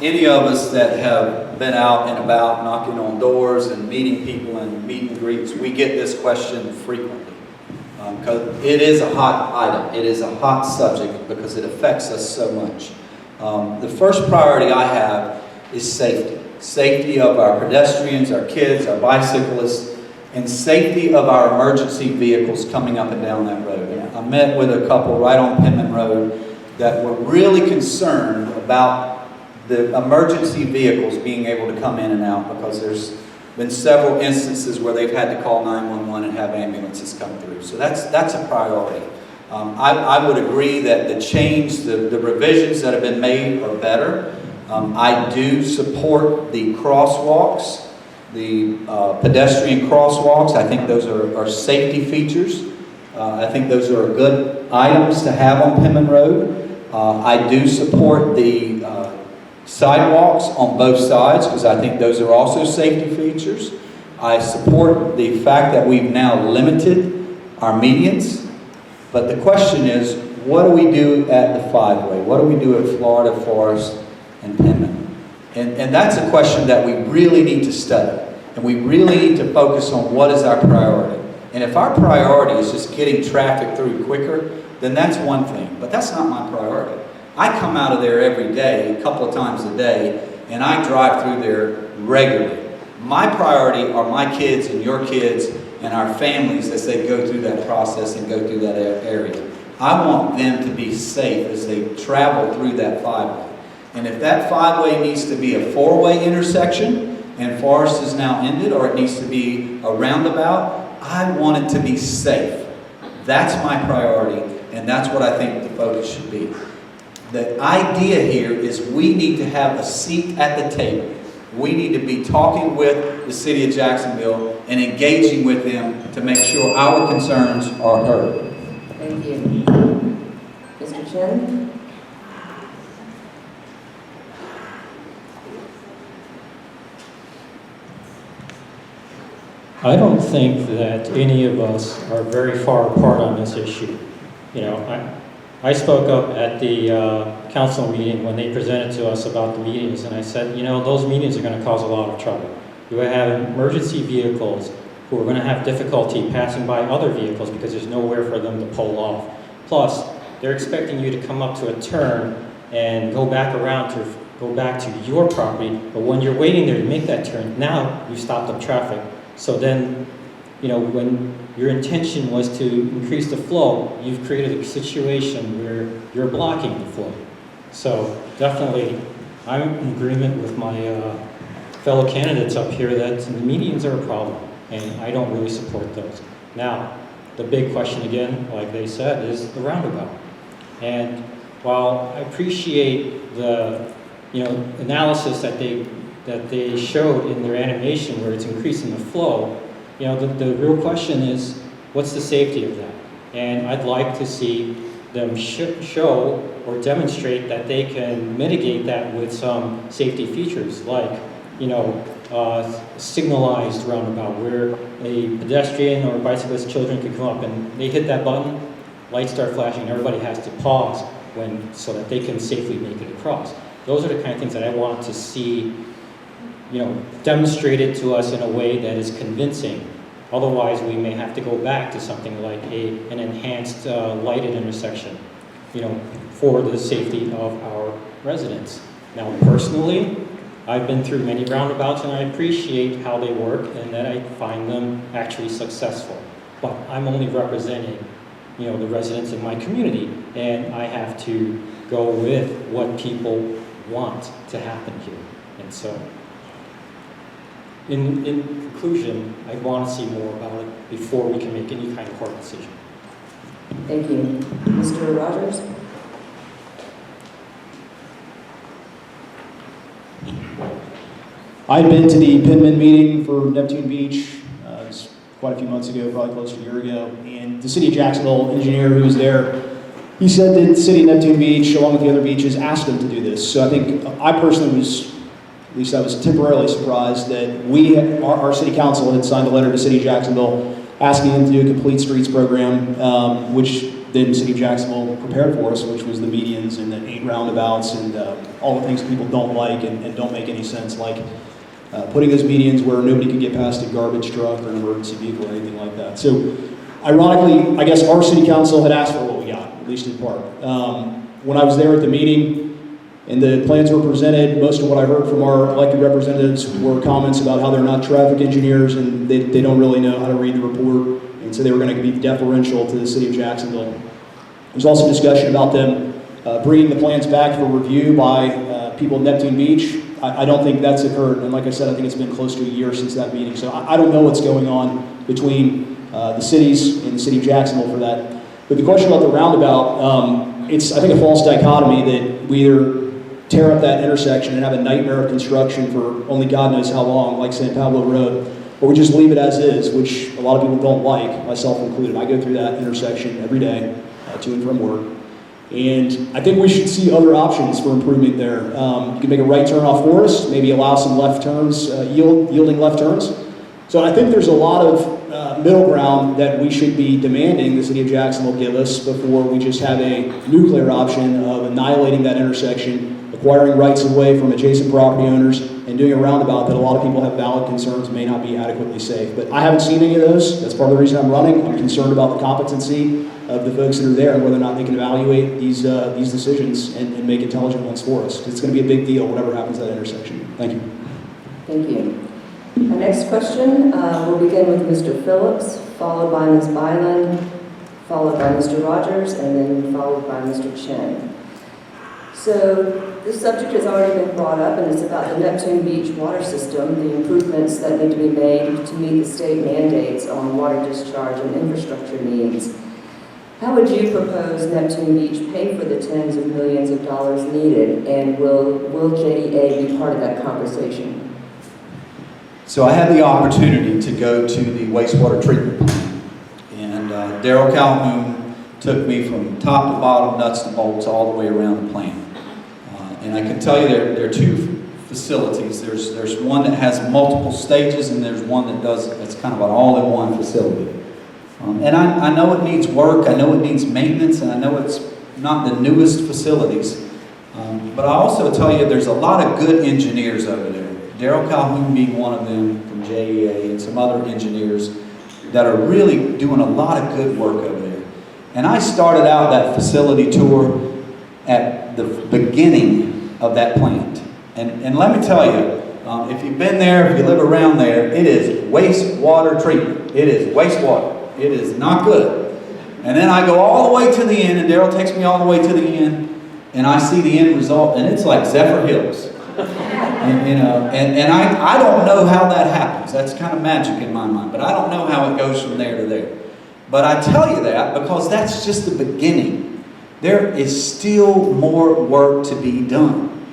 Any of us that have been out and about knocking on doors and meeting people and meet and greets, we get this question frequently. Because it is a hot item. It is a hot subject because it affects us so much. The first priority I have is safety. Safety of our pedestrians, our kids, our bicyclists, and safety of our emergency vehicles coming up and down that road. And I met with a couple right on Penman Road that were really concerned about the emergency vehicles being able to come in and out because there's been several instances where they've had to call 911 and have ambulances come through. So that's a priority. I would agree that the change, the revisions that have been made are better. I do support the crosswalks, the pedestrian crosswalks. I think those are safety features. I think those are good items to have on Penman Road. I do support the sidewalks on both sides because I think those are also safety features. I support the fact that we've now limited our medians. But the question is, what do we do at the 5-way? What do we do at Florida, Forest, and Penman? And that's a question that we really need to study. And we really need to focus on what is our priority. And if our priority is just getting traffic through quicker, then that's one thing. But that's not my priority. I come out of there every day, a couple of times a day, and I drive through there regularly. My priority are my kids and your kids and our families as they go through that process and go through that area. I want them to be safe as they travel through that 5-way. And if that 5-way needs to be a 4-way intersection and Forest is now ended, or it needs to be a roundabout, I want it to be safe. That's my priority, and that's what I think the focus should be. The idea here is we need to have a seat at the table. We need to be talking with the City of Jacksonville and engaging with them to make sure our concerns are heard. Thank you. Mr. Chen? I don't think that any of us are very far apart on this issue. You know, I spoke up at the council meeting when they presented to us about the medians, and I said, you know, those medians are going to cause a lot of trouble. You have emergency vehicles who are going to have difficulty passing by other vehicles because there's nowhere for them to pull off. Plus, they're expecting you to come up to a turn and go back around to go back to your property, but when you're waiting there to make that turn, now you've stopped up traffic. So then, you know, when your intention was to increase the flow, you've created a situation where you're blocking the flow. So definitely, I'm in agreement with my fellow candidates up here that the medians are a problem, and I don't really support those. Now, the big question again, like they said, is the roundabout. And while I appreciate the analysis that they showed in their animation where it's increasing the flow, the real question is, what's the safety of that? And I'd like to see them show or demonstrate that they can mitigate that with some safety features, like, signalized roundabout where a pedestrian or bicyclist children can come up and they hit that button, lights start flashing, and everybody has to pause so that they can safely make it across. Those are the kind of things that I want to see, demonstrated to us in a way that is convincing. Otherwise, we may have to go back to something like an enhanced lighted intersection, for the safety of our residents. Now, personally, I've been through many roundabouts and I appreciate how they work and that I find them actually successful. But I'm only representing, the residents in my community, and I have to go with what people want to happen here. And so, in conclusion, I want to see more about it before we can make any kind of hard decision. Thank you. Mr. Rogers? I'd been to the Penman meeting for Neptune Beach it was quite a few months ago, probably close to a year ago, and the city of Jacksonville engineer who was there, he said that the city of Neptune Beach, along with the other beaches, asked them to do this. So I think I personally was, at least I was temporarily surprised that our city council had signed a letter to the city of Jacksonville asking them to do a complete streets program, which then the city of Jacksonville prepared for us, which was the medians and the 8 roundabouts and all the things that people don't like and don't make any sense, like putting those medians where nobody could get past a garbage truck or an emergency vehicle or anything like that. So ironically, I guess our city council had asked for what we got, at least in part. When I was there at the meeting and the plans were presented, most of what I heard from our elected representatives were comments about how they're not traffic engineers and they don't really know how to read the report, and so they were going to be deferential to the city of Jacksonville. There's also discussion about them bringing the plans back for review by people at Neptune Beach. I don't think that's occurred, and like I said, I think it's been close to a year since that meeting, so I don't know what's going on between the cities and the city of Jacksonville for that. But the question about the roundabout, it's, I think, a false dichotomy that we either tear up that intersection and have a nightmare of construction for only God knows how long, like San Pablo Road, or we just leave it as is, which a lot of people don't like, myself included. I go through that intersection every day to and from work. And I think we should see other options for improvement there. You can make a right turn off Forest, maybe allow some left turns, yielding left turns. So I think there's a lot of middle ground that we should be demanding the city of Jacksonville give us before we just have a nuclear option of annihilating that intersection, acquiring rights of way from adjacent property owners, and doing a roundabout that a lot of people have valid concerns may not be adequately safe. But I haven't seen any of those. That's part of the reason I'm running. I'm concerned about the competency of the folks that are there and whether or not they can evaluate these decisions and make intelligent ones for us. It's going to be a big deal, whatever happens at that intersection. Thank you. Thank you. Our next question will begin with Mr. Phillips, followed by Ms. Byland, followed by Mr. Rogers, and then followed by Mr. Chen. So this subject has already been brought up, and it's about the Neptune Beach water system, the improvements that need to be made to meet the state mandates on water discharge and infrastructure needs. How would you propose Neptune Beach pay for the tens of millions of dollars needed, and will JDA be part of that conversation? So I had the opportunity to go to the wastewater treatment plant, and Daryl Calhoun took me from top to bottom, nuts to bolts, all the way around the plant. And I can tell you there are 2 facilities. There's one that has multiple stages, and there's one that's kind of an all-in-one facility. And I know it needs work, I know it needs maintenance, and I know it's not the newest facilities. But I also tell you there's a lot of good engineers over there. Daryl Calhoun being one of them from JEA, and some other engineers that are really doing a lot of good work over there. And I started out that facility tour at the beginning of that plant. And let me tell you, if you've been there, if you live around there, it is wastewater treatment. It is wastewater. It is not good. And then I go all the way to the end, and Daryl takes me all the way to the end, and I see the end result, and it's like Zephyr Hills. And I don't know how that happens. That's kind of magic in my mind, but I don't know how it goes from there to there. But I tell you that because that's just the beginning. There is still more work to be done.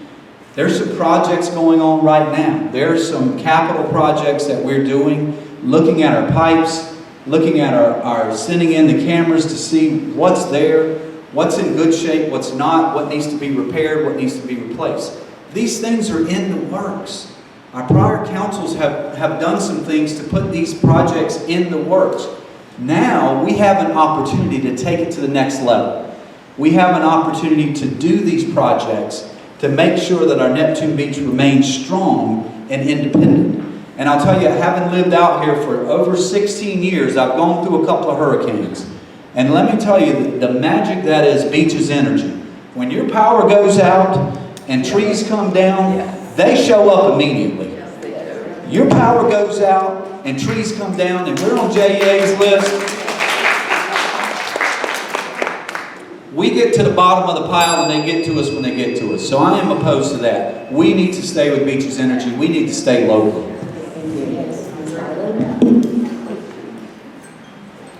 There's some projects going on right now. There's some capital projects that we're doing, looking at our pipes, looking at sending in the cameras to see what's there, what's in good shape, what's not, what needs to be repaired, what needs to be replaced. These things are in the works. Our prior councils have done some things to put these projects in the works. Now we have an opportunity to take it to the next level. We have an opportunity to do these projects to make sure that our Neptune Beach remains strong and independent. And I'll tell you, having lived out here for over 16 years, I've gone through a couple of hurricanes. And let me tell you, the magic that is Beach's energy. When your power goes out and trees come down, they show up immediately. Your power goes out and trees come down, and we're on JEA's list. We get to the bottom of the pile and they get to us when they get to us. So I am opposed to that. We need to stay with Beach's energy. We need to stay local.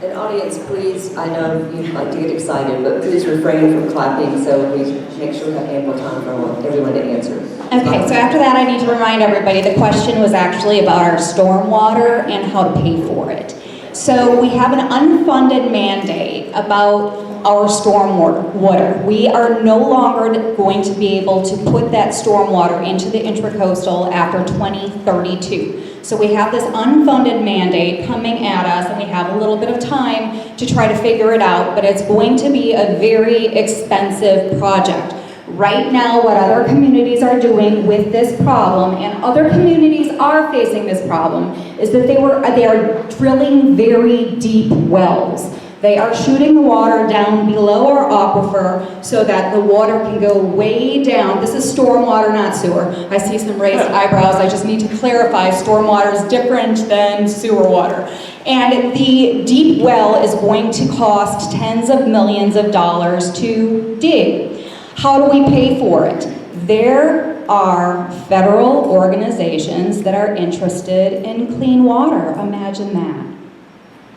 And audience, please, I know you like to get excited, but please refrain from clapping so we make sure we have ample time for everyone to answer. Okay, so after that, I need to remind everybody, the question was actually about our stormwater and how to pay for it. So we have an unfunded mandate about our stormwater. We are no longer going to be able to put that stormwater into the intracoastal after 2032. So we have this unfunded mandate coming at us, and we have a little bit of time to try to figure it out, but it's going to be a very expensive project. Right now, what other communities are doing with this problem, and other communities are facing this problem, is that they are drilling very deep wells. They are shooting the water down below our aquifer so that the water can go way down. This is stormwater, not sewer. I see some raised eyebrows. I just need to clarify, stormwater is different than sewer water. And the deep well is going to cost tens of millions of dollars to dig. How do we pay for it? There are federal organizations that are interested in clean water. Imagine that.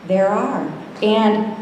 There are. And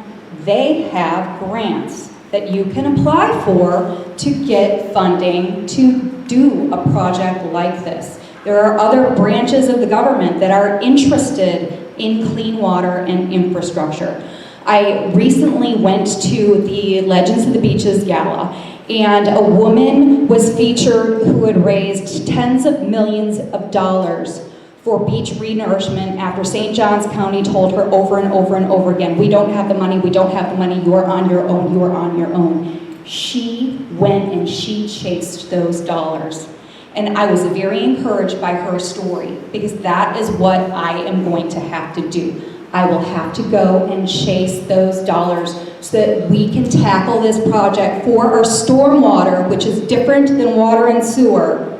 they have grants that you can apply for to get funding to do a project like this. There are other branches of the government that are interested in clean water and infrastructure. I recently went to the Legends of the Beaches Gala, and a woman was featured who had raised tens of millions of dollars for beach renourishment after St. Johns County told her over and over and over again, we don't have the money, we don't have the money, you are on your own, you are on your own. She went and she chased those dollars. And I was very encouraged by her story, because that is what I am going to have to do. I will have to go and chase those dollars so that we can tackle this project for our stormwater, which is different than water and sewer,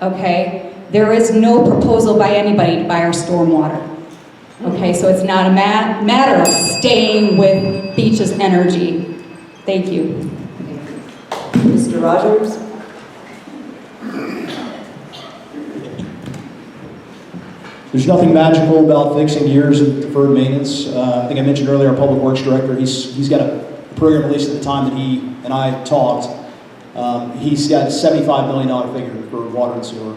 okay? There is no proposal by anybody to buy our stormwater. Okay, so it's not a matter of staying with Beach's energy. Thank you. Mr. Rogers? There's nothing magical about fixing years of deferred maintenance. I think I mentioned earlier our Public Works Director, he's got a program released at the time that he and I talked. He's got a $75 million figure for water and sewer.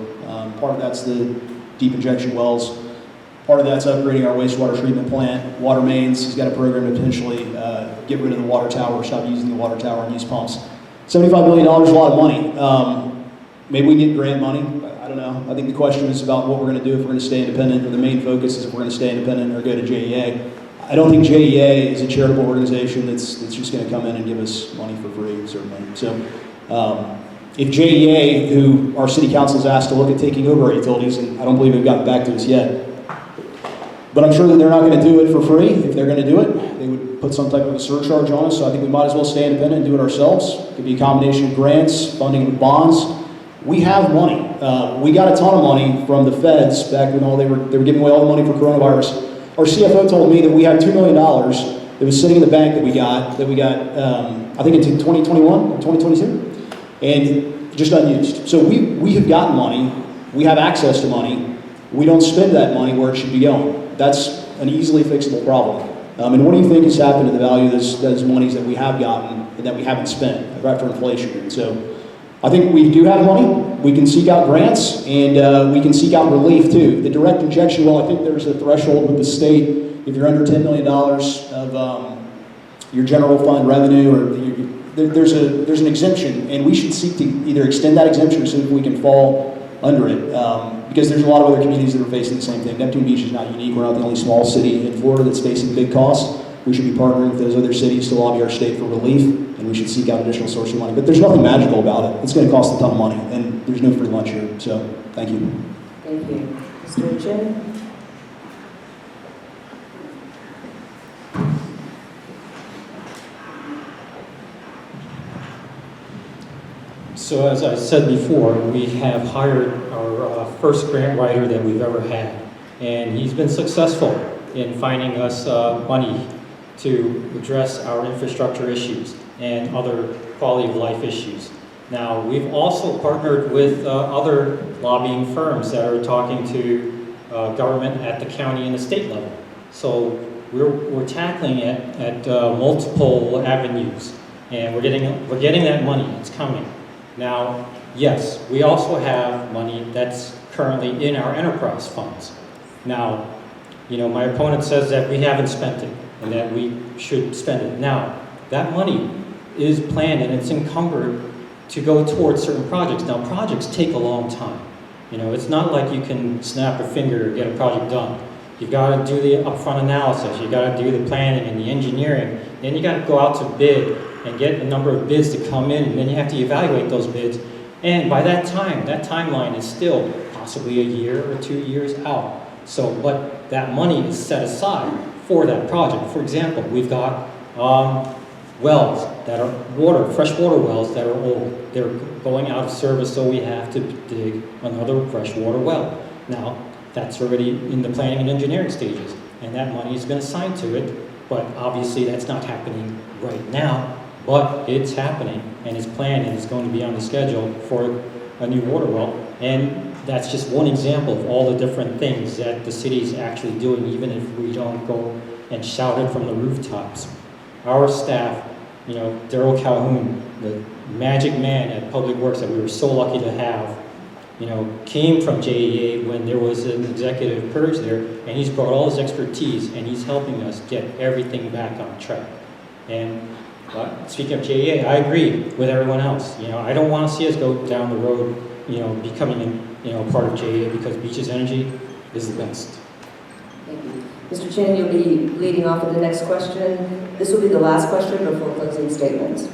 Part of that's the deep injection wells. Part of that's upgrading our wastewater treatment plant, water mains. He's got a program to potentially get rid of the water tower, stop using the water tower and use pumps. $75 million is a lot of money. Maybe we get grant money. I don't know. I think the question is about what we're going to do if we're going to stay independent, or the main focus is if we're going to stay independent or go to JEA. I don't think JEA is a charitable organization that's just going to come in and give us money for free, certainly. So if JEA, who our city council has asked to look at taking over our utilities, and I don't believe they've gotten back to us yet, but I'm sure that they're not going to do it for free. If they're going to do it, they would put some type of a surcharge on us, so I think we might as well stay independent and do it ourselves. It could be a combination of grants, funding with bonds. We have money. We got a ton of money from the feds back when they were giving away all the money for coronavirus. Our CFO told me that we had $2 million that was sitting in the bank that we got I think it's in 2021 or 2022, and just unused. So we have gotten money. We have access to money. We don't spend that money where it should be going. That's an easily fixable problem. And what do you think has happened to the value of those monies that we have gotten and that we haven't spent after inflation? And so I think we do have money. We can seek out grants, and we can seek out relief too. The direct injection well, I think there's a threshold with the state if you're under $10 million of your general fund revenue, or there's an exemption, and we should seek to either extend that exemption or see if we can fall under it, because there's a lot of other communities that are facing the same thing. Neptune Beach is not unique. We're not the only small city in Florida that's facing big costs. We should be partnering with those other cities to lobby our state for relief, and we should seek out additional sources of money. But there's nothing magical about it. It's going to cost a ton of money, and there's no free lunch here. So, thank you. Thank you. Mr. Chin? So as I said before, we have hired our first grant writer that we've ever had, and he's been successful in finding us money to address our infrastructure issues and other quality of life issues. Now, we've also partnered with other lobbying firms that are talking to government at the county and the state level. So we're tackling it at multiple avenues, and we're getting that money. It's coming. Now, yes, we also have money that's currently in our enterprise funds. Now, you know, my opponent says that we haven't spent it and that we should spend it. Now, that money is planned and it's encumbered to go towards certain projects. Now, projects take a long time. You know, it's not like you can snap a finger or get a project done. You've got to do the upfront analysis, you've got to do the planning and the engineering, then you got to go out to bid and get a number of bids to come in, and then you have to evaluate those bids. And by that time, that timeline is still possibly a year or 2 years out. So, but that money is set aside for that project. For example, we've got wells that are freshwater wells that are old. They're going out of service, so we have to dig another freshwater well. Now, that's already in the planning and engineering stages, and that money has been assigned to it, but obviously that's not happening right now. But it's happening, and it's planned, and it's going to be on the schedule for a new water well. And that's just one example of all the different things that the city is actually doing, even if we don't go and shout it from the rooftops. Our staff, you know, Daryl Calhoun, the magic man at Public Works that we were so lucky to have, you know, came from JEA when there was an executive purge there, and he's brought all his expertise, and he's helping us get everything back on track. And speaking of JEA, I agree with everyone else. You know, I don't want to see us go down the road, you know, becoming, you know, part of JEA, because Beaches Energy is the best. Thank you. Mr. Chin, you'll be leading off with the next question. This will be the last question before closing statements.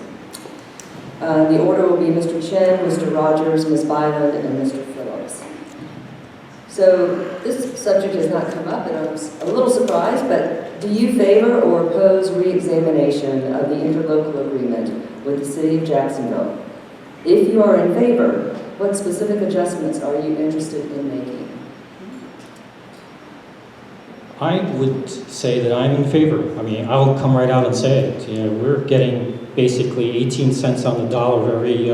The order will be Mr. Chin, Mr. Rogers, Ms. Byland, and Mr. Phillips. So this subject has not come up, and I'm a little surprised, but do you favor or oppose re-examination of the interlocal agreement with the City of Jacksonville? If you are in favor, what specific adjustments are you interested in making? I would say that I'm in favor. I mean, I'll come right out and say it. You know, we're getting basically 18 cents on the dollar of every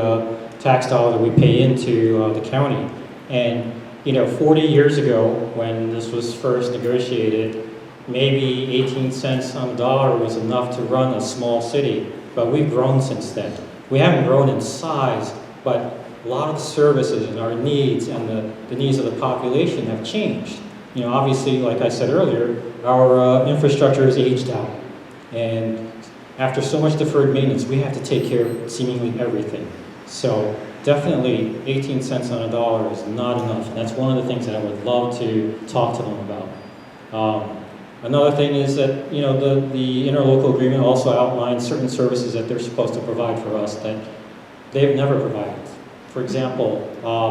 tax dollar that we pay into the county. And, you know, 40 years ago, when this was first negotiated, maybe 18 cents on the dollar was enough to run a small city, but we've grown since then. We haven't grown in size, but a lot of the services and our needs and the needs of the population have changed. You know, obviously, like I said earlier, our infrastructure is aged out. And after so much deferred maintenance, we have to take care of seemingly everything. So definitely 18 cents on a dollar is not enough. And that's one of the things that I would love to talk to them about. Another thing is that, you know, the interlocal agreement also outlines certain services that they're supposed to provide for us that they've never provided. For example,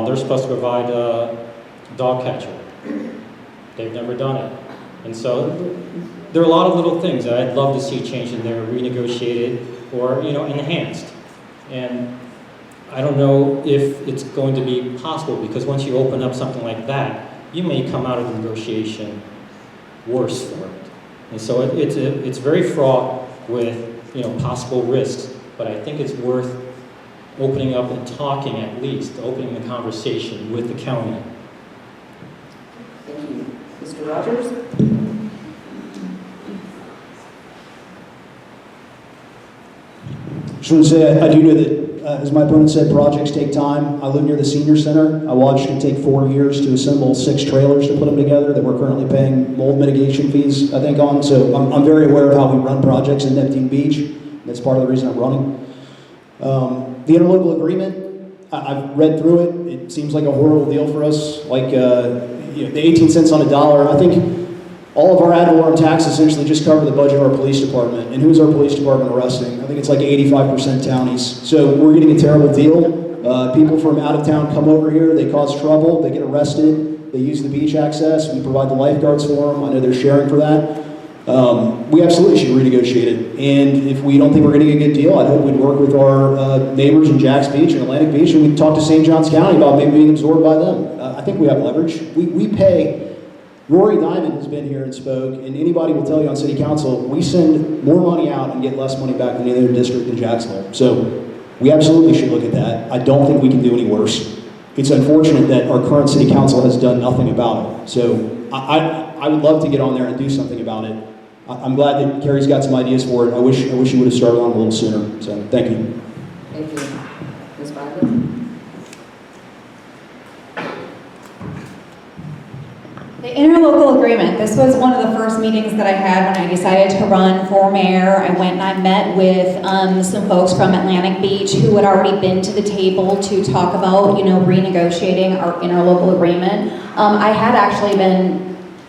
they're supposed to provide a dog catcher. They've never done it. And so there are a lot of little things that I'd love to see changed in there, renegotiated, or, you know, enhanced. And I don't know if it's going to be possible, because once you open up something like that, you may come out of the negotiation worse for it. And so it's very fraught with, you know, possible risks, but I think it's worth opening up and talking, at least, opening the conversation with the county. Thank you. Mr. Rogers? Just want to say I do know that as my opponent said, projects take time. I live near the senior center. I watched it take 4 years to assemble 6 trailers to put them together that we're currently paying mold mitigation fees, I think, on. So I'm very aware of how we run projects in Neptune Beach. That's part of the reason I'm running. The interlocal agreement, I've read through it. It seems like a horrible deal for us. Like the 18 cents on a dollar. I think all of our ad valorem taxes essentially just cover the budget of our police department. And who's our police department arresting? I think it's like 85% townies. So we're getting a terrible deal. People from out of town come over here, they cause trouble, they get arrested, they use the beach access, we provide the lifeguards for them. I know they're sharing for that. We absolutely should renegotiate it. And if we don't think we're getting a good deal, I hope we'd work with our neighbors in Jacks Beach and Atlantic Beach, and we'd talk to St. Johns County about maybe being absorbed by them. I think we have leverage. We pay. Rory Diamond has been here and spoke, and anybody will tell you on city council, we send more money out and get less money back than any other district in Jacksonville. So we absolutely should look at that. I don't think we can do any worse. It's unfortunate that our current city council has done nothing about it. So I would love to get on there and do something about it. I'm glad that Carrie's got some ideas for it. I wish you would have started on it a little sooner. So thank you. Thank you. Ms. Bradley? The interlocal agreement, this was one of the first meetings that I had when I decided to run for mayor. I went and I met with some folks from Atlantic Beach who had already been to the table to talk about, renegotiating our interlocal agreement. I had actually been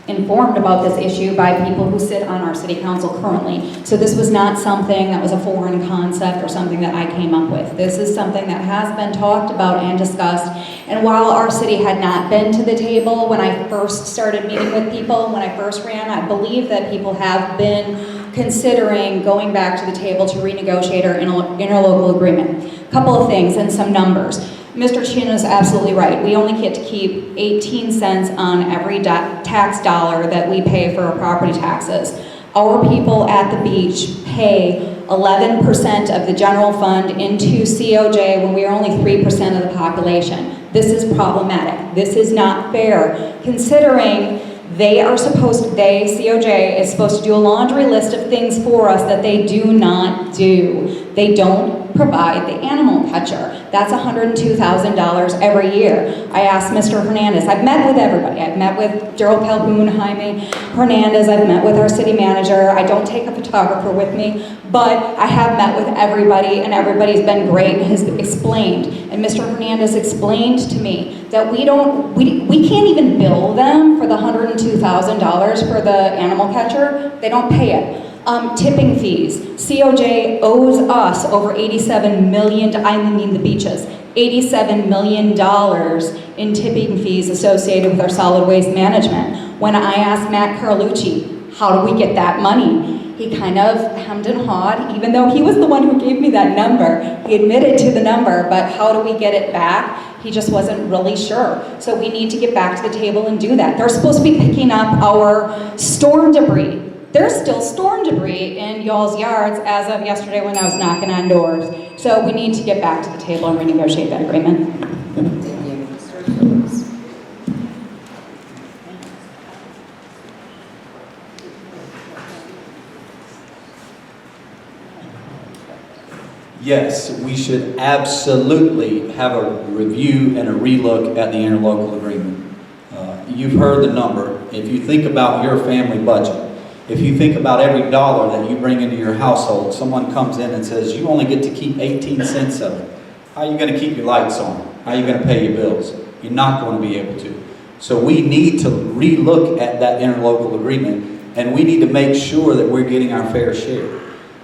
informed about this issue by people who sit on our city council currently. So this was not something that was a foreign concept or something that I came up with. This is something that has been talked about and discussed. And while our city had not been to the table when I first started meeting with people, when I first ran, I believe that people have been considering going back to the table to renegotiate our interlocal agreement. A couple of things and some numbers. Mr. Chin is absolutely right. We only get to keep 18 cents on every tax dollar that we pay for our property taxes. Our people at the beach pay 11% of the general fund into COJ when we are only 3% of the population. This is problematic. This is not fair, considering COJ is supposed to do a laundry list of things for us that they do not do. They don't provide the animal catcher. That's $102,000 every year. I asked Mr. Hernandez, I've met with everybody. I've met with Gerald Calhoun, Jaime Hernandez, I've met with our city manager. I don't take a photographer with me, but I have met with everybody, and everybody's been great and has explained. And Mr. Hernandez explained to me that we can't even bill them for the $102,000 for the animal catcher. They don't pay it. Tipping fees. COJ owes us over $87 million, the beaches, $87 million in tipping fees associated with our solid waste management. When I asked Matt Carlucci, how do we get that money? He kind of hemmed and hawed, even though he was the one who gave me that number. He admitted to the number, but how do we get it back? He just wasn't really sure. So we need to get back to the table and do that. They're supposed to be picking up our storm debris. There's still storm debris in y'all's yards as of yesterday when I was knocking on doors. So we need to get back to the table and renegotiate that agreement. Thank you. Mr. Phillips? Yes, we should absolutely have a review and a relook at the interlocal agreement. You've heard the number. If you think about your family budget, if you think about every dollar that you bring into your household, someone comes in and says, you only get to keep 18 cents of it. How are you going to keep your lights on? How are you going to pay your bills? You're not going to be able to. So we need to relook at that interlocal agreement, and we need to make sure that we're getting our fair share.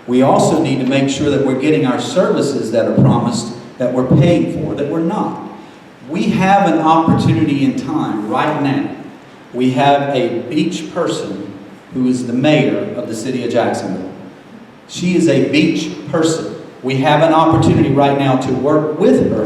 We also need to make sure that we're getting our services that are promised, that we're paying for, that we're not. We have an opportunity in time right now. We have a beach person who is the mayor of the city of Jacksonville. She is a beach person. We have an opportunity right now to work with her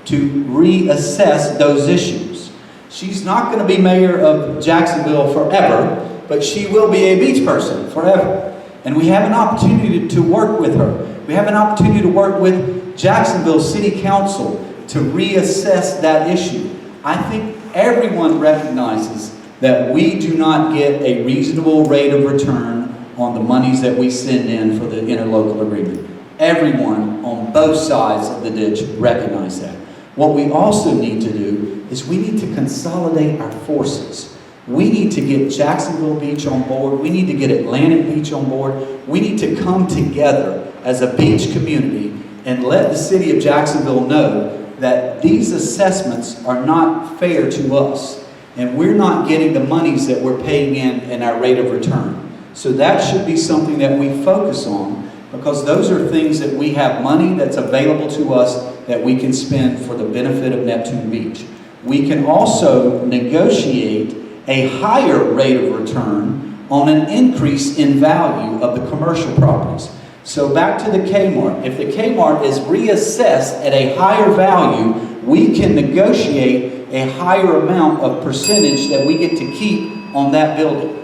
to reassess those issues. She's not going to be mayor of Jacksonville forever, but she will be a beach person forever. And we have an opportunity to work with her. We have an opportunity to work with Jacksonville City Council to reassess that issue. I think everyone recognizes that we do not get a reasonable rate of return on the monies that we send in for the interlocal agreement. Everyone on both sides of the ditch recognize that. What we also need to do is we need to consolidate our forces. We need to get Jacksonville Beach on board. We need to get Atlantic Beach on board. We need to come together as a beach community and let the city of Jacksonville know that these assessments are not fair to us. And we're not getting the monies that we're paying in our rate of return. So that should be something that we focus on, because those are things that we have money that's available to us that we can spend for the benefit of Neptune Beach. We can also negotiate a higher rate of return on an increase in value of the commercial properties. So back to the Kmart. If the Kmart is reassessed at a higher value, we can negotiate a higher amount of percentage that we get to keep on that building.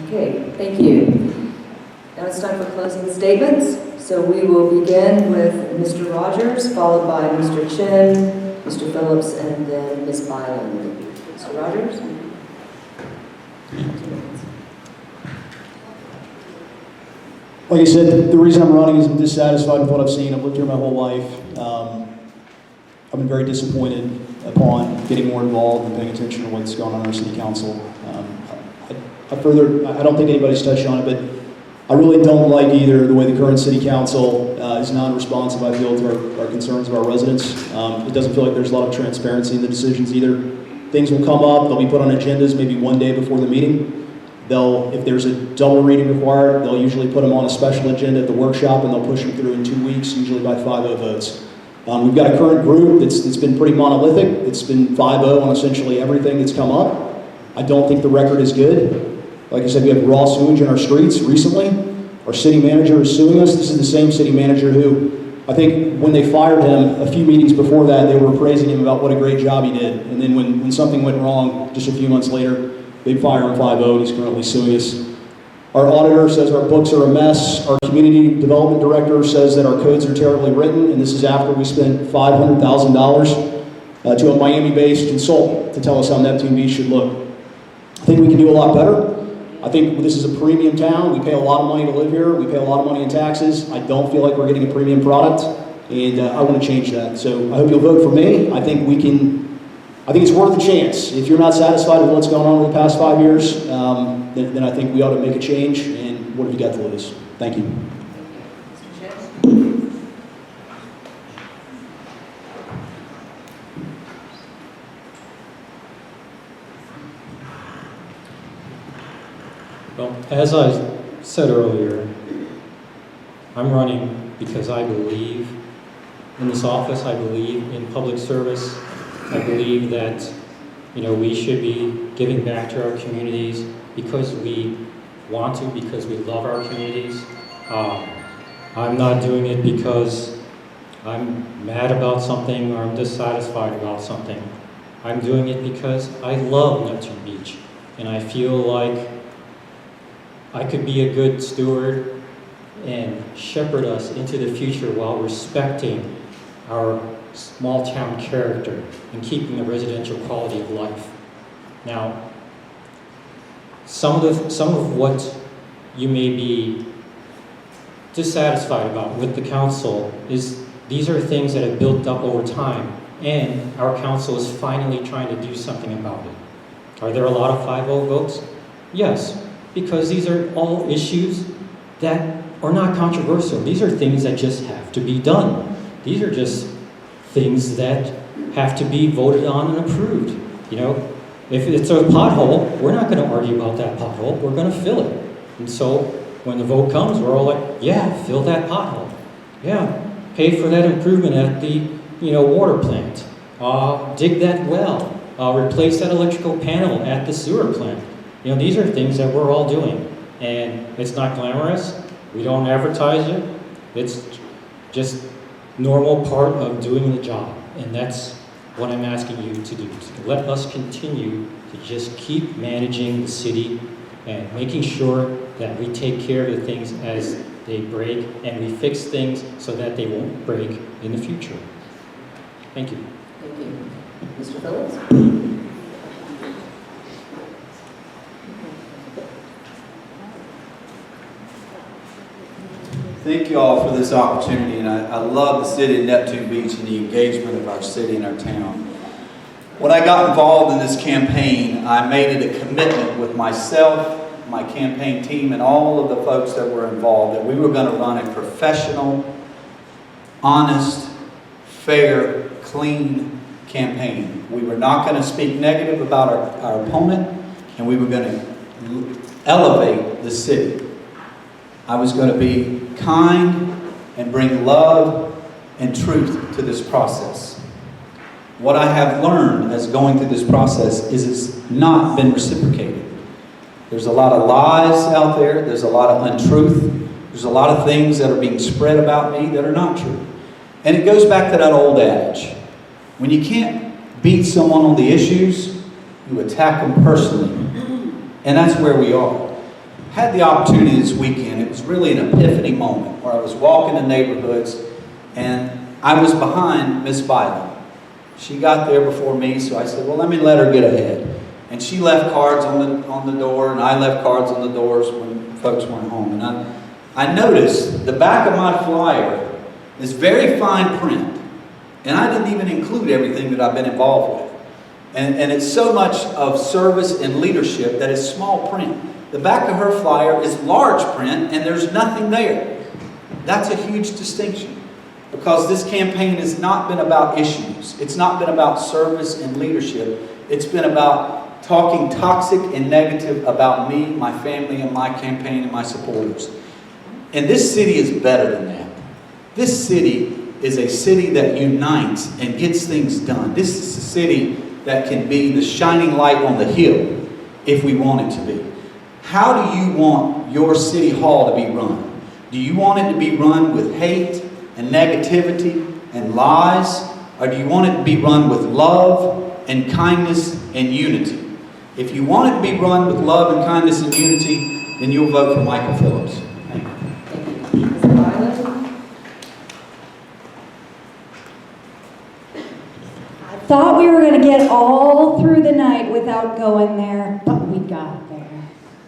Okay, thank you. Now it's time for closing statements. So we will begin with Mr. Rogers, followed by Mr. Chin, Mr. Phillips, and then Ms. Byland. Mr. Rogers? Like I said, the reason I'm running is I'm dissatisfied with what I've seen. I've lived here my whole life. I've been very disappointed upon getting more involved and paying attention to what's going on in our city council. I don't think anybody's touched on it, but I really don't like either the way the current city council is non-responsive, I feel, to our concerns of our residents. It doesn't feel like there's a lot of transparency in the decisions either. Things will come up, they'll be put on agendas maybe one day before the meeting. If there's a double reading required, they'll usually put them on a special agenda at the workshop and they'll push them through in 2 weeks, usually by 5-0 votes. We've got a current group that's been pretty monolithic. It's been 5-0 on essentially everything that's come up. I don't think the record is good. Like I said, we have raw sewage in our streets recently. Our city manager is suing us. This is the same city manager who, I think when they fired him a few meetings before that, they were praising him about what a great job he did. And then when something went wrong just a few months later, they fire him 5-0, and he's currently suing us. Our auditor says our books are a mess. Our community development director says that our codes are terribly written, and this is after we spent $500,000 to a Miami-based consultant to tell us how Neptune Beach should look. I think we can do a lot better. I think this is a premium town. We pay a lot of money to live here. We pay a lot of money in taxes. I don't feel like we're getting a premium product, and I want to change that. So I hope you'll vote for me. I think it's worth a chance. If you're not satisfied with what's going on over the past 5 years, then I think we ought to make a change, and what have you got to lose? Thank you. Well, as I said earlier, I'm running because I believe in this office. I believe in public service. I believe that, we should be giving back to our communities because we want to, because we love our communities. I'm not doing it because I'm mad about something or I'm dissatisfied about something. I'm doing it because I love Neptune Beach, and I feel like I could be a good steward and shepherd us into the future while respecting our small town character and keeping the residential quality of life. Now, some of what you may be dissatisfied about with the council is these are things that have built up over time, and our council is finally trying to do something about it. Are there a lot of 5-0 votes? Yes, because these are all issues that are not controversial. These are things that just have to be done. These are just things that have to be voted on and approved. If it's a pothole, we're not going to argue about that pothole. We're going to fill it. And so when the vote comes, we're all like, yeah, fill that pothole. Yeah, pay for that improvement at the water plant. Dig that well. Replace that electrical panel at the sewer plant. These are things that we're all doing. And it's not glamorous. We don't advertise it. It's just normal part of doing the job. And that's what I'm asking you to do. To let us continue to just keep managing the city and making sure that we take care of the things as they break and we fix things so that they won't break in the future. Thank you. Thank you. Mr. Phillips? Thank you all for this opportunity, and I love the city of Neptune Beach and the engagement of our city and our town. When I got involved in this campaign, I made it a commitment with myself, my campaign team, and all of the folks that were involved that we were going to run a professional, honest, fair, clean campaign. We were not going to speak negative about our opponent, and we were going to elevate the city. I was going to be kind and bring love and truth to this process. What I have learned as going through this process is it's not been reciprocated. There's a lot of lies out there. There's a lot of untruth. There's a lot of things that are being spread about me that are not true. And it goes back to that old adage. When you can't beat someone on the issues, you attack them personally. And that's where we are. I had the opportunity this weekend. It was really an epiphany moment where I was walking the neighborhoods and I was behind Miss Byland. She got there before me, so I said, well, let me let her get ahead. And she left cards on the door, and I left cards on the doors when folks went home. And I noticed the back of my flyer is very fine print. And I didn't even include everything that I've been involved with. And it's so much of service and leadership that is small print. The back of her flyer is large print, and there's nothing there. That's a huge distinction. Because this campaign has not been about issues. It's not been about service and leadership. It's been about talking toxic and negative about me, my family, and my campaign and my supporters. And this city is better than that. This city is a city that unites and gets things done. This is a city that can be the shining light on the hill if we want it to be. How do you want your city hall to be run? Do you want it to be run with hate and negativity and lies? Or do you want it to be run with love and kindness and unity? If you want it to be run with love and kindness and unity, then you'll vote for Michael Phillips. Thank you. Thank you. Ms. Byland? I thought we were going to get all through the night without going there, but we got there.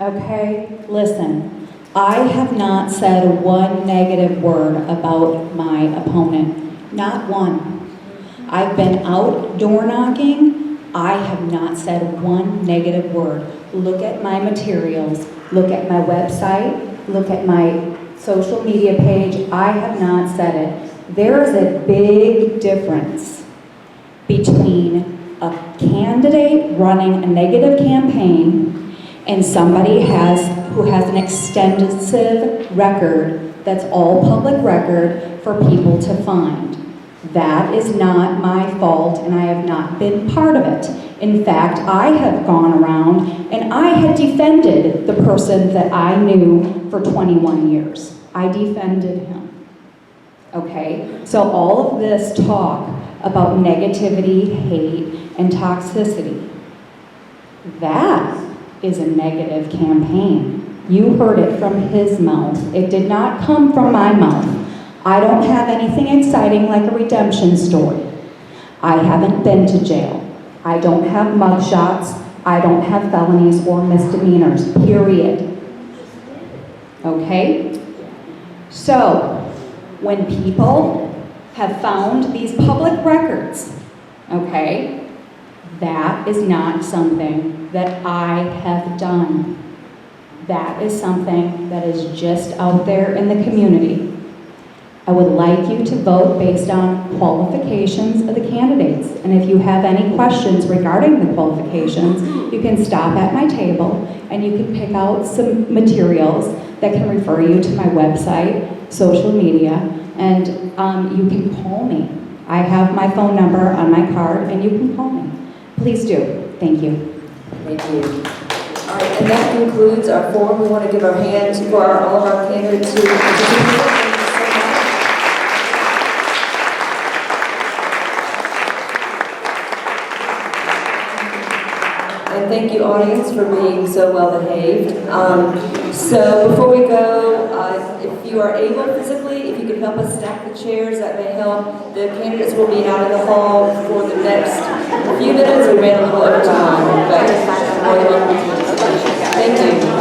Okay? Listen. I have not said one negative word about my opponent. Not one. I've been out door knocking. I have not said one negative word. Look at my materials. Look at my website. Look at my social media page. I have not said it. There is a big difference between a candidate running a negative campaign and somebody who has an extensive record that's all public record for people to find. That is not my fault, and I have not been part of it. In fact, I have gone around and I had defended the person that I knew for 21 years. I defended him. Okay? So all of this talk about negativity, hate, and toxicity, that is a negative campaign. You heard it from his mouth. It did not come from my mouth. I don't have anything exciting like a redemption story. I haven't been to jail. I don't have mugshots. I don't have felonies or misdemeanors, period. Okay? So, when people have found these public records, okay, that is not something that I have done. That is something that is just out there in the community. I would like you to vote based on qualifications of the candidates. And if you have any questions regarding the qualifications, you can stop at my table and you can pick out some materials that can refer you to my website, social media, and you can call me. I have my phone number on my card and you can call me. Please do. Thank you. Thank you. All right, and that concludes our forum. We want to give our hands for all of our candidates who participated. And thank you, audience, for being so well behaved. So before we go, if you are able physically, if you could help us stack the chairs, that may help. The candidates will be out in the hall for the next few minutes. We ran a little over time, but thank you.